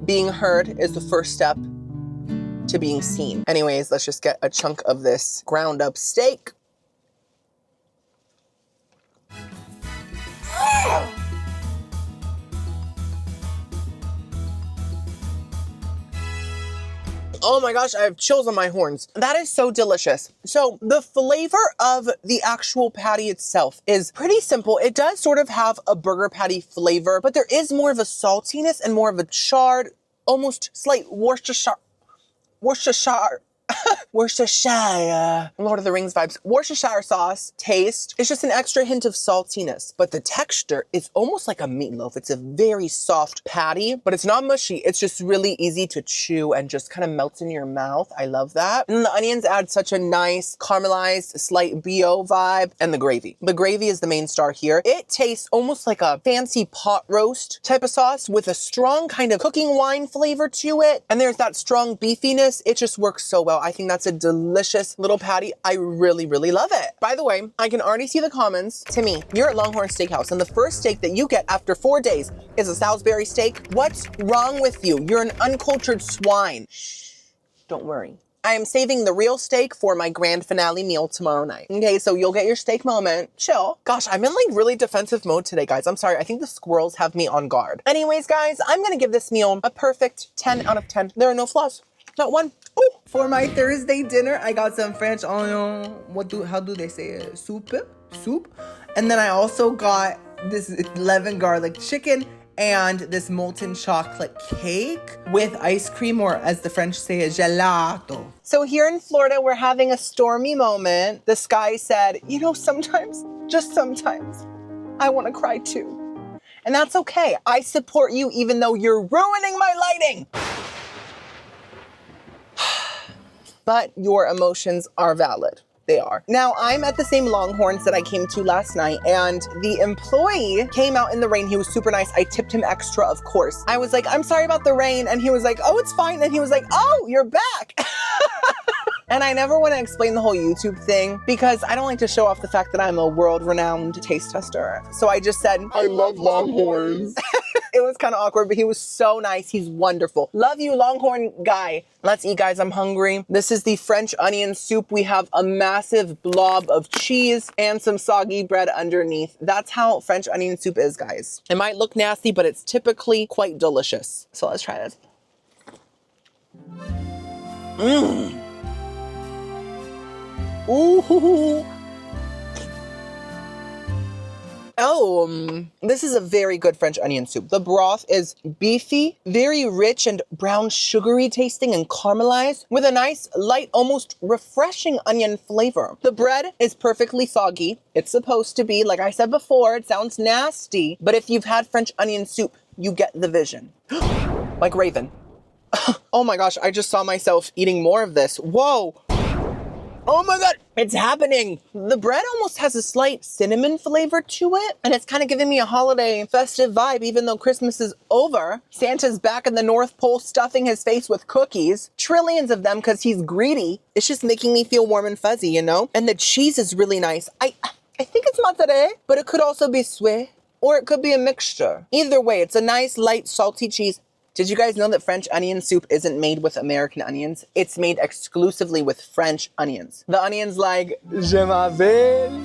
B: being heard is the first step to being seen. Anyways, let's just get a chunk of this ground up steak. Oh my gosh, I have chills on my horns. That is so delicious. So the flavor of the actual patty itself is pretty simple. It does sort of have a burger patty flavor, but there is more of a saltiness and more of a charred, almost slight Worcestershire, Lord of the Rings vibes, Worcestershire sauce taste. It's just an extra hint of saltiness, but the texture is almost like a meatloaf. It's a very soft patty, but it's not mushy. It's just really easy to chew and just kind of melts in your mouth. I love that. And the onions add such a nice caramelized, slight BO vibe, and the gravy. The gravy is the main star here. It tastes almost like a fancy pot roast type of sauce with a strong kind of cooking wine flavor to it. And there's that strong beefiness. It just works so well. I think that's a delicious little patty. I really, really love it. By the way, I can already see the comments. Timmy, you're at LongHorn Steakhouse and the first steak that you get after 4 days is a Salisbury steak. What's wrong with you? You're an uncultured swine. Shh, don't worry. I am saving the real steak for my grand finale meal tomorrow night. Okay, so you'll get your steak moment. Chill. Gosh, I'm in like really defensive mode today, guys. I'm sorry. I think the squirrels have me on guard. Anyways, guys, I'm gonna give this meal a perfect 10 out of 10. There are no flaws. Not one. Ooh.
A: For my Thursday dinner, I got some French onion, how do they say it? Soup. And then I also got this lemon garlic chicken and this molten chocolate cake with ice cream, or as the French say, a gelato.
B: So here in Florida, we're having a stormy moment. The sky said, you know, sometimes, just sometimes, I want to cry too. And that's okay. I support you even though you're ruining my lighting. But your emotions are valid. They are. Now, I'm at the same LongHorns that I came to last night, and the employee came out in the rain. He was super nice. I tipped him extra, of course. I was like, I'm sorry about the rain. And he was like, oh, it's fine. And he was like, oh, you're back. And I never want to explain the whole YouTube thing because I don't like to show off the fact that I'm a world-renowned taste tester. So I just said,
C: I love Longhorns.
B: it was kind of awkward, but he was so nice. He's wonderful. Love you, Longhorn guy. Let's eat, guys. I'm hungry. This is the French onion soup. We have a massive blob of cheese and some soggy bread underneath. That's how French onion soup is, guys. It might look nasty, but it's typically quite delicious. So let's try this. Mmm. Ooh. Oh, this is a very good French onion soup. The broth is beefy, very rich and brown sugary tasting and caramelized with a nice, light, almost refreshing onion flavor. The bread is perfectly soggy. It's supposed to be, like I said before, it sounds nasty, but if you've had French onion soup, you get the vision. Like Raven. Oh my gosh, I just saw myself eating more of this. Whoa. Oh my God, it's happening. The bread almost has a slight cinnamon flavor to it, and it's kind of giving me a holiday festive vibe, even though Christmas is over. Santa's back in the North Pole stuffing his face with cookies, trillions of them because he's greedy. It's just making me feel warm and fuzzy, you know? And the cheese is really nice. I think it's mozzarella, but it could also be Swiss, or it could be a mixture. Either way, it's a nice, light, salty cheese. Did you guys know that French onion soup isn't made with American onions? It's made exclusively with French onions. The onions like, je m'appelle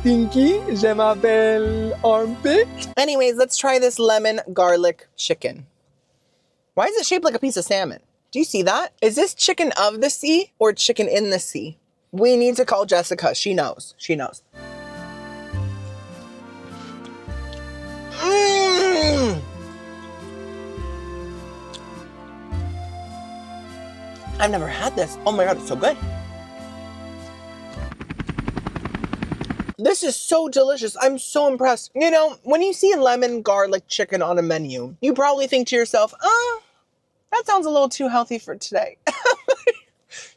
B: Stinky, je m'appelle Armpit. Anyways, let's try this lemon garlic chicken. Why is it shaped like a piece of salmon? Do you see that? Is this chicken of the sea or chicken in the sea? We need to call Jessica. She knows. She knows. Mmm. I've never had this. Oh my God, it's so good. This is so delicious. I'm so impressed. You know, when you see lemon garlic chicken on a menu, you probably think to yourself, oh, that sounds a little too healthy for today.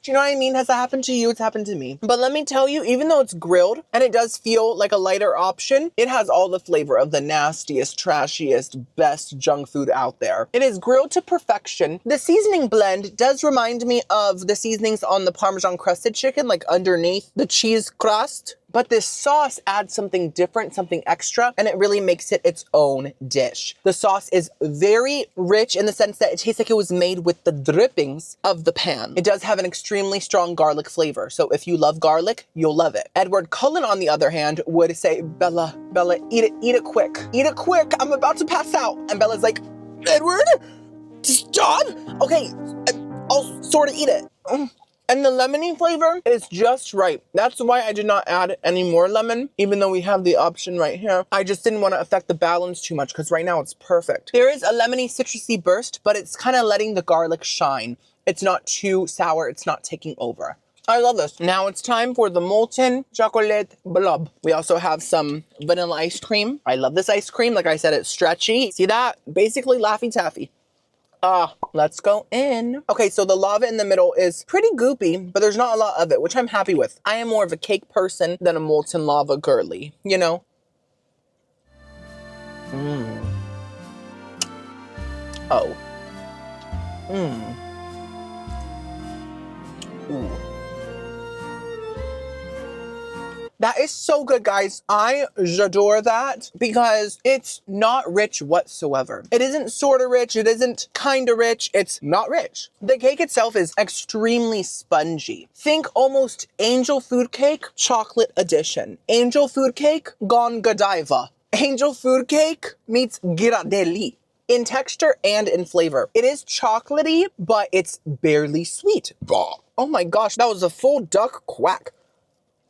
B: Do you know what I mean? Has that happened to you? It's happened to me. But let me tell you, even though it's grilled and it does feel like a lighter option, it has all the flavor of the nastiest, trashiest, best junk food out there. It is grilled to perfection. The seasoning blend does remind me of the seasonings on the Parmesan crusted chicken, like underneath the cheese crust. But this sauce adds something different, something extra, and it really makes it its own dish. The sauce is very rich in the sense that it tastes like it was made with the drippings of the pan. It does have an extremely strong garlic flavor, so if you love garlic, you'll love it. Edward Cullen, on the other hand, would say, Bella, eat it quick. Eat it quick, I'm about to pass out. And Bella's like, Edward, stop. Okay, I'll sort of eat it. And the lemony flavor is just right. That's why I did not add any more lemon, even though we have the option right here. I just didn't want to affect the balance too much because right now it's perfect. There is a lemony citrusy burst, but it's kind of letting the garlic shine. It's not too sour. It's not taking over. I love this. Now it's time for the molten chocolate blob. We also have some vanilla ice cream. I love this ice cream. Like I said, it's stretchy. See that? Basically Laffy Taffy. Let's go in. Okay, so the lava in the middle is pretty goopy, but there's not a lot of it, which I'm happy with. I am more of a cake person than a molten lava girly, you know? Oh. Ooh. That is so good, guys. I adore that because it's not rich whatsoever. It isn't sort of rich. It isn't kind of rich. It's not rich. The cake itself is extremely spongy. Think almost angel food cake, chocolate edition. Angel food cake, gone Godiva. Angel food cake meets Ghirardelli in texture and in flavor. It is chocolatey, but it's barely sweet. Oh my gosh, that was a full duck quack.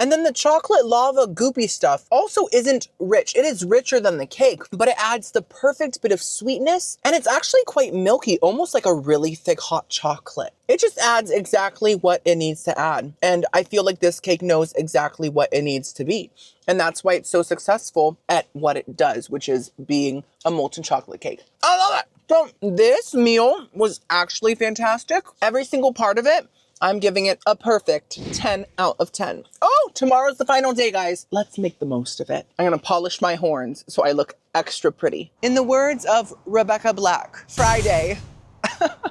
B: And then the chocolate lava goopy stuff also isn't rich. It is richer than the cake, but it adds the perfect bit of sweetness. And it's actually quite milky, almost like a really thick hot chocolate. It just adds exactly what it needs to add. And I feel like this cake knows exactly what it needs to be. And that's why it's so successful at what it does, which is being a molten chocolate cake. I love it. So this meal was actually fantastic. Every single part of it, I'm giving it a perfect 10 out of 10. Oh, tomorrow's the final day, guys. Let's make the most of it. I'm gonna polish my horns so I look extra pretty. In the words of Rebecca Black, Friday.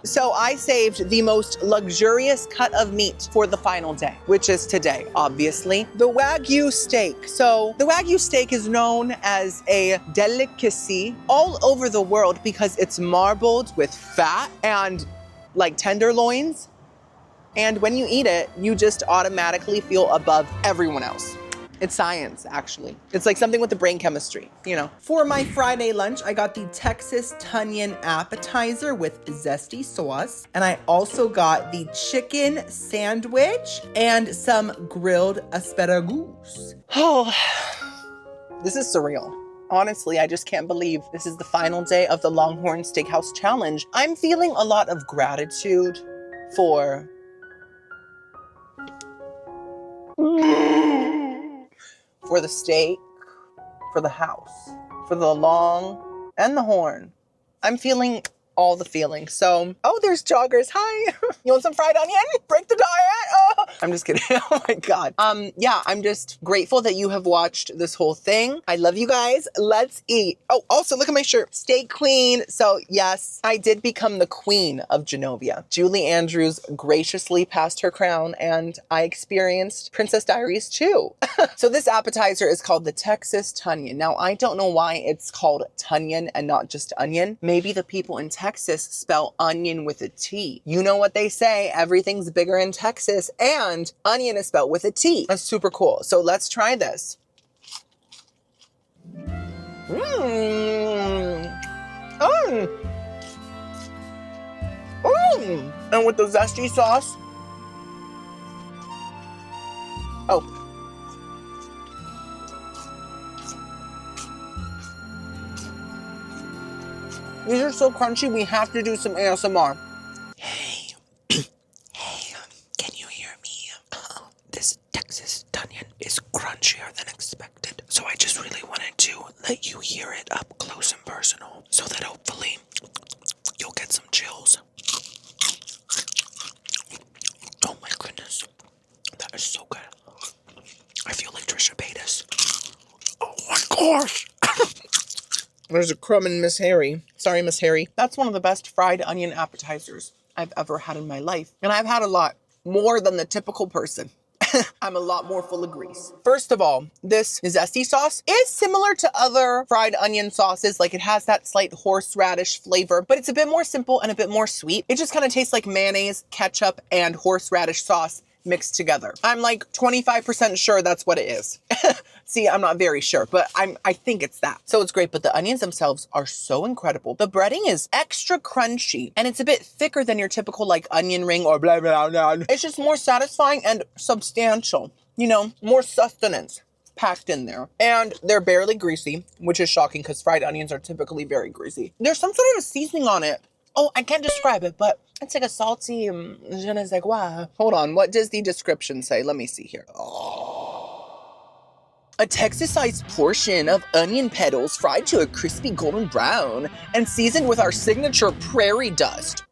B: So I saved the most luxurious cut of meat for the final day, which is today, obviously. The Wagyu steak. So the Wagyu steak is known as a delicacy all over the world because it's marbled with fat and like tenderloins. And when you eat it, you just automatically feel above everyone else. It's science, actually. It's like something with the brain chemistry, you know.
A: For my Friday lunch, I got the Texas Tunyon appetizer with zesty sauce. And I also got the chicken sandwich and some grilled asparagus.
B: Oh, this is surreal. Honestly, I just can't believe this is the final day of the LongHorn Steakhouse Challenge. I'm feeling a lot of gratitude for the steak, for the house, for the long and the horn. I'm feeling all the feelings. So, oh, there's joggers. Hi. You want some fried onion? Break the diet. Oh. I'm just kidding. Oh my God. Yeah, I'm just grateful that you have watched this whole thing. I love you guys. Let's eat. Oh, also look at my shirt. Stay queen. So yes, I did become the queen of Genovia. Julie Andrews graciously passed her crown and I experienced Princess Diaries too. So this appetizer is called the Texas Tunyon. Now, I don't know why it's called Tunyon and not just onion. Maybe the people in Texas spell onion with a T. You know what they say, everything's bigger in Texas, and onion is spelled with a T. That's super cool. So let's try this. And with the zesty sauce. Oh. These are so crunchy, we have to do some ASMR. Hey, can you hear me? This Texas Tunyon is crunchier than expected. So I just really wanted to let you hear it up close and personal so that hopefully you'll get some chills. Oh my goodness, that is so good. I feel like Trisha Paytas. Oh my gosh. There's a crumb in Miss Harry. Sorry, Miss Harry. That's one of the best fried onion appetizers I've ever had in my life. And I've had a lot more than the typical person. I'm a lot more full of grease. First of all, this zesty sauce is similar to other fried onion sauces. Like it has that slight horseradish flavor, but it's a bit more simple and a bit more sweet. It just kind of tastes like mayonnaise, ketchup, and horseradish sauce mixed together. I'm like 25% sure that's what it is. See, I'm not very sure, but I think it's that. So it's great, but the onions themselves are so incredible. The breading is extra crunchy, and it's a bit thicker than your typical like onion ring or blah, blah, blah. It's just more satisfying and substantial, you know, more sustenance packed in there. And they're barely greasy, which is shocking because fried onions are typically very greasy. There's some sort of a seasoning on it. Oh, I can't describe it, but it's like a salty, je ne sais quoi. Hold on, what does the description say? Let me see here. A Texas-sized portion of onion petals fried to a crispy golden brown and seasoned with our signature prairie dust.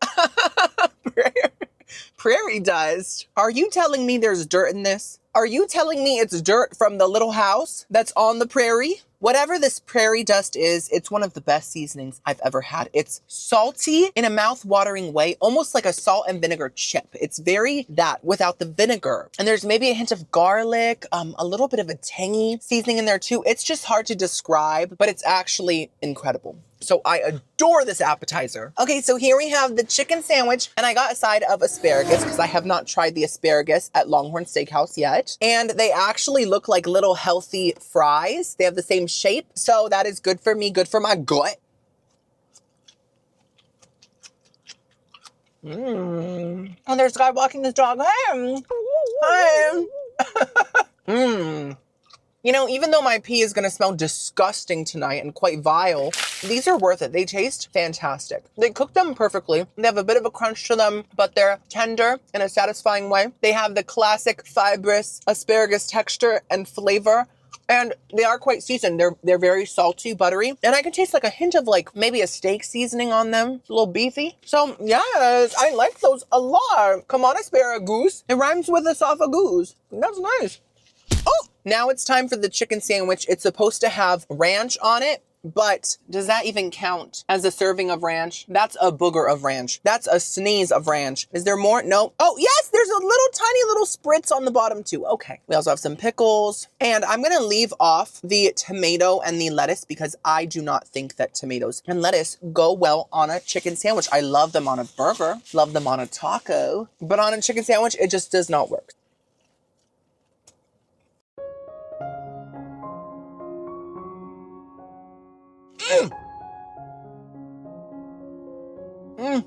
B: Prairie dust? Are you telling me there's dirt in this? Are you telling me it's dirt from the little house that's on the prairie? Whatever this prairie dust is, it's one of the best seasonings I've ever had. It's salty in a mouth-watering way, almost like a salt and vinegar chip. It's very that without the vinegar. And there's maybe a hint of garlic, a little bit of a tangy seasoning in there too. It's just hard to describe, but it's actually incredible. So I adore this appetizer. Okay, so here we have the chicken sandwich, and I got a side of asparagus because I have not tried the asparagus at LongHorn Steakhouse yet. And they actually look like little healthy fries. They have the same shape, so that is good for me, good for my gut. Oh, there's a guy walking his dog. Hi. You know, even though my pee is gonna smell disgusting tonight and quite vile, these are worth it. They taste fantastic. They cook them perfectly. They have a bit of a crunch to them, but they're tender in a satisfying way. They have the classic fibrous asparagus texture and flavor, and they are quite seasoned. They're very salty, buttery, and I can taste like a hint of like maybe a steak seasoning on them. It's a little beefy. So yes, I like those a lot. Come on, asparagus. It rhymes with esophagus. That's nice. Oh, now it's time for the chicken sandwich. It's supposed to have ranch on it, but does that even count as a serving of ranch? That's a booger of ranch. That's a sneeze of ranch. Is there more? No. Oh, yes, there's a little tiny little spritz on the bottom too. Okay. We also have some pickles. And I'm gonna leave off the tomato and the lettuce because I do not think that tomatoes and lettuce go well on a chicken sandwich. I love them on a burger, love them on a taco, but on a chicken sandwich, it just does not work. Mm. Mm.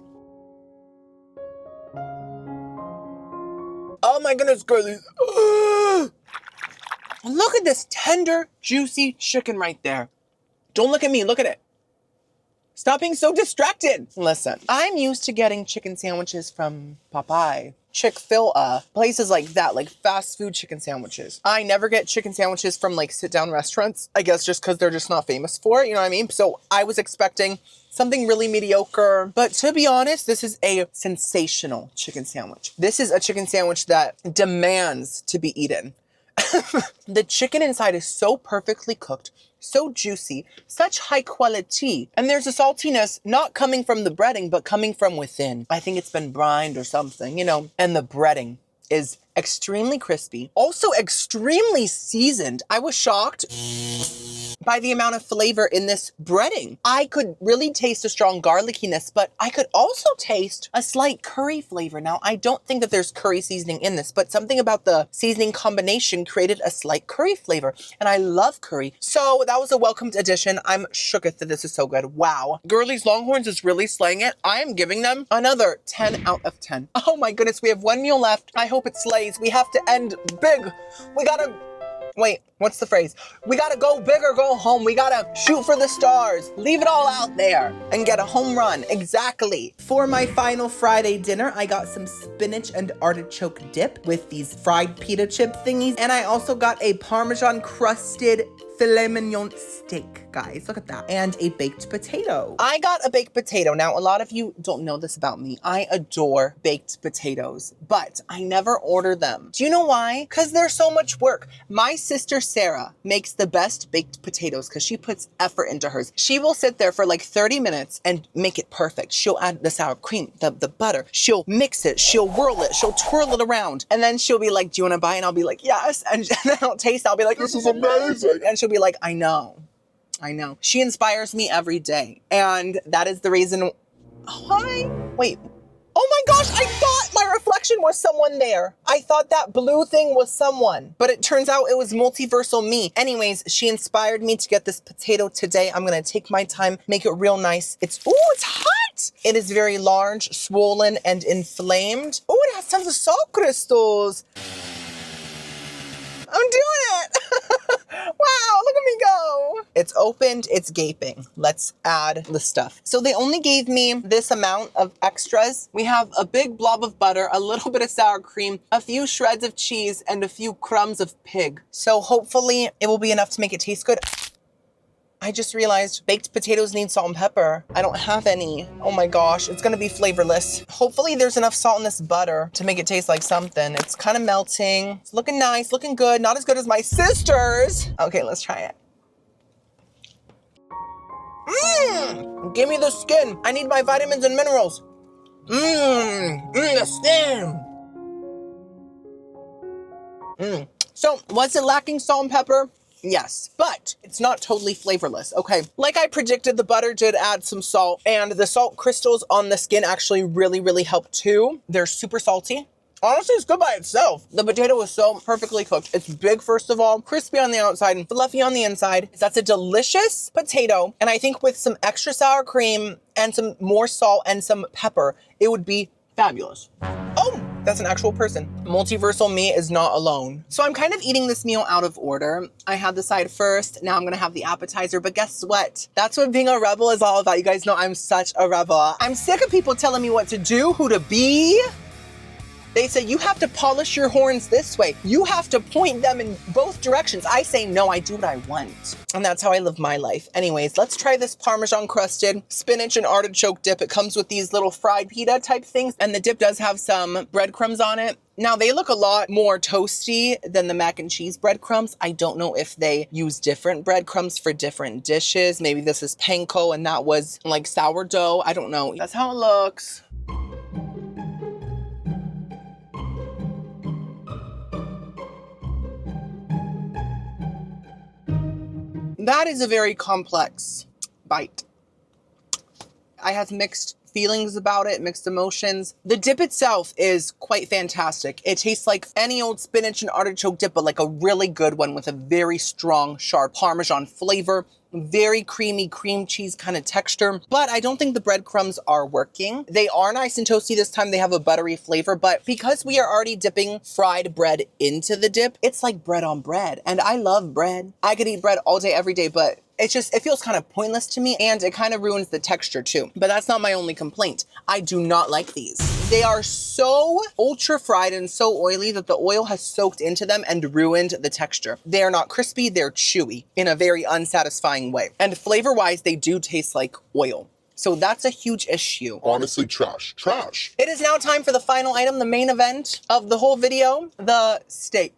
B: Oh my goodness, girlies. Look at this tender, juicy chicken right there. Don't look at me, look at it. Stop being so distracted. Listen, I'm used to getting chicken sandwiches from Popeye, Chick-fil-A, places like that, like fast food chicken sandwiches. I never get chicken sandwiches from like sit-down restaurants, I guess just because they're just not famous for it, you know what I mean? So I was expecting something really mediocre, but to be honest, this is a sensational chicken sandwich. This is a chicken sandwich that demands to be eaten. The chicken inside is so perfectly cooked, so juicy, such high quality. And there's a saltiness not coming from the breading, but coming from within. I think it's been brined or something, you know, and the breading is extremely crispy, also extremely seasoned. I was shocked by the amount of flavor in this breading. I could really taste a strong garlickiness, but I could also taste a slight curry flavor. Now, I don't think that there's curry seasoning in this, but something about the seasoning combination created a slight curry flavor, and I love curry. So that was a welcomed addition. I'm shooketh that this is so good. Wow. Girlies Longhorns is really slaying it. I am giving them another 10 out of 10. Oh my goodness, we have one meal left. I hope it slays. We have to end big. We gotta... Wait, what's the phrase? We gotta go big or go home. We gotta shoot for the stars, leave it all out there and get a home run. Exactly.
A: For my final Friday dinner, I got some spinach and artichoke dip with these fried pita chip thingies. And I also got a Parmesan crusted filet mignon steak, guys. Look at that. And a baked potato.
B: I got a baked potato. Now, a lot of you don't know this about me. I adore baked potatoes, but I never order them. Do you know why? Because they're so much work. My sister Sarah makes the best baked potatoes because she puts effort into hers. She will sit there for like 30 minutes and make it perfect. She'll add the sour cream, the butter. She'll mix it. She'll whirl it. She'll twirl it around. And then she'll be like, do you want to buy it? And I'll be like, yes. And then I'll taste it. I'll be like, this is amazing. And she'll be like, I know. She inspires me every day. And that is the reason why. Wait. Oh my gosh, I thought my reflection was someone there. I thought that blue thing was someone, but it turns out it was multiversal me. Anyways, she inspired me to get this potato today. I'm gonna take my time, make it real nice. It's hot. It is very large, swollen, and inflamed. Oh, it has tons of salt crystals. I'm doing it. Wow, look at me go. It's opened, it's gaping. Let's add the stuff. So they only gave me this amount of extras. We have a big blob of butter, a little bit of sour cream, a few shreds of cheese, and a few crumbs of pig. So hopefully it will be enough to make it taste good. I just realized baked potatoes need salt and pepper. I don't have any. Oh my gosh, it's gonna be flavorless. Hopefully there's enough salt in this butter to make it taste like something. It's kind of melting. It's looking nice, looking good. Not as good as my sister's. Okay, let's try it. Give me the skin. I need my vitamins and minerals. The skin. So, was it lacking salt and pepper? Yes, but it's not totally flavorless, okay? Like I predicted, the butter did add some salt, and the salt crystals on the skin actually really help too. They're super salty. Honestly, it's good by itself. The potato was so perfectly cooked. It's big, first of all, crispy on the outside and fluffy on the inside. That's a delicious potato, and I think with some extra sour cream and some more salt and some pepper, it would be fabulous. Oh! That's an actual person. Multiversal me is not alone. So I'm kind of eating this meal out of order. I had the side first, now I'm gonna have the appetizer, but guess what? That's what being a rebel is all about. You guys know I'm such a rebel. I'm sick of people telling me what to do, who to be. They say, you have to polish your horns this way. You have to point them in both directions. I say, no, I do what I want. And that's how I live my life. Anyways, let's try this Parmesan crusted spinach and artichoke dip. It comes with these little fried pita type things. And the dip does have some breadcrumbs on it. Now they look a lot more toasty than the mac and cheese breadcrumbs. I don't know if they use different breadcrumbs for different dishes. Maybe this is panko and that was like sourdough. I don't know. That's how it looks. That is a very complex bite. I have mixed feelings about it, mixed emotions. The dip itself is quite fantastic. It tastes like any old spinach and artichoke dip, but like a really good one with a very strong, sharp Parmesan flavor. Very creamy cream cheese kind of texture, but I don't think the breadcrumbs are working. They are nice and toasty this time. They have a buttery flavor, but because we are already dipping fried bread into the dip, it's like bread on bread. And I love bread. I could eat bread all day, every day, but it feels kind of pointless to me, and it kind of ruins the texture too. But that's not my only complaint. I do not like these. They are so ultra fried and so oily that the oil has soaked into them and ruined the texture. They are not crispy, they're chewy in a very unsatisfying way. And flavor-wise, they do taste like oil. So that's a huge issue.
C: Honestly, trash. Trash.
B: It is now time for the final item, the main event of the whole video, the steak.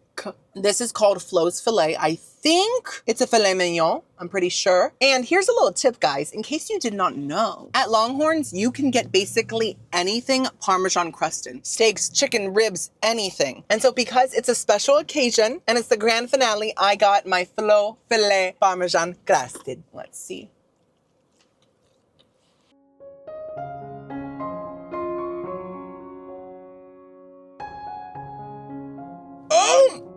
B: This is called Flo's Filet. I think it's a filet mignon, I'm pretty sure. And here's a little tip, guys, in case you did not know. At LongHorn's, you can get basically anything Parmesan crusted. Steaks, chicken, ribs, anything. And so because it's a special occasion and it's the grand finale, I got my Flo Filet Parmesan crusted. Let's see. Oh!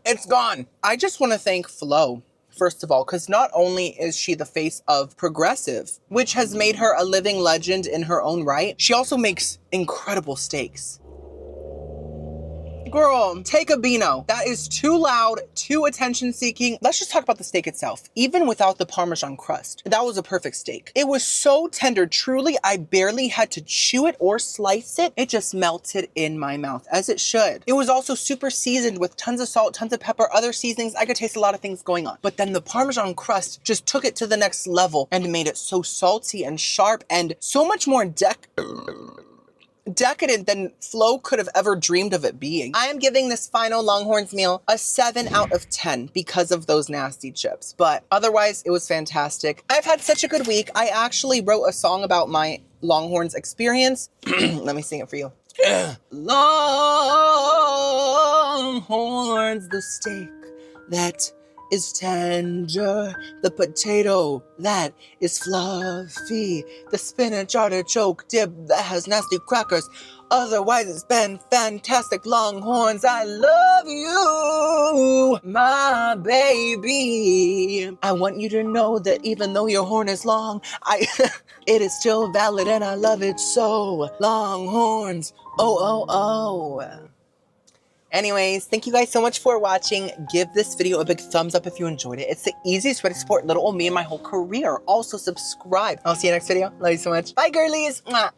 B: It's gone. I just want to thank Flo, first of all, because not only is she the face of Progressive, which has made her a living legend in her own right, she also makes incredible steaks. Girl, take a Beano. That is too loud, too attention-seeking. Let's just talk about the steak itself. Even without the Parmesan crust, that was a perfect steak. It was so tender. Truly, I barely had to chew it or slice it. It just melted in my mouth, as it should. It was also super seasoned with tons of salt, tons of pepper, other seasonings. I could taste a lot of things going on. But then the Parmesan crust just took it to the next level and made it so salty and sharp and so much more decadent than Flo could have ever dreamed of it being. I am giving this final LongHorn's meal a 7 out of 10 because of those nasty chips. But otherwise, it was fantastic. I've had such a good week. I actually wrote a song about my LongHorn's experience. Let me sing it for you. LongHorn's the steak that is tender, the potato that is fluffy, the spinach artichoke dip that has nasty crackers. Otherwise, it's been fantastic. LongHorn's, I love you, my baby. I want you to know that even though your horn is long, it is still valid and I love it so. LongHorn's, oh, oh, oh. Anyways, thank you guys so much for watching. Give this video a big thumbs up if you enjoyed it. It's the easiest way to support little old me and my whole career. Also subscribe. I'll see you next video. Love you so much. Bye, girlies. Mwah.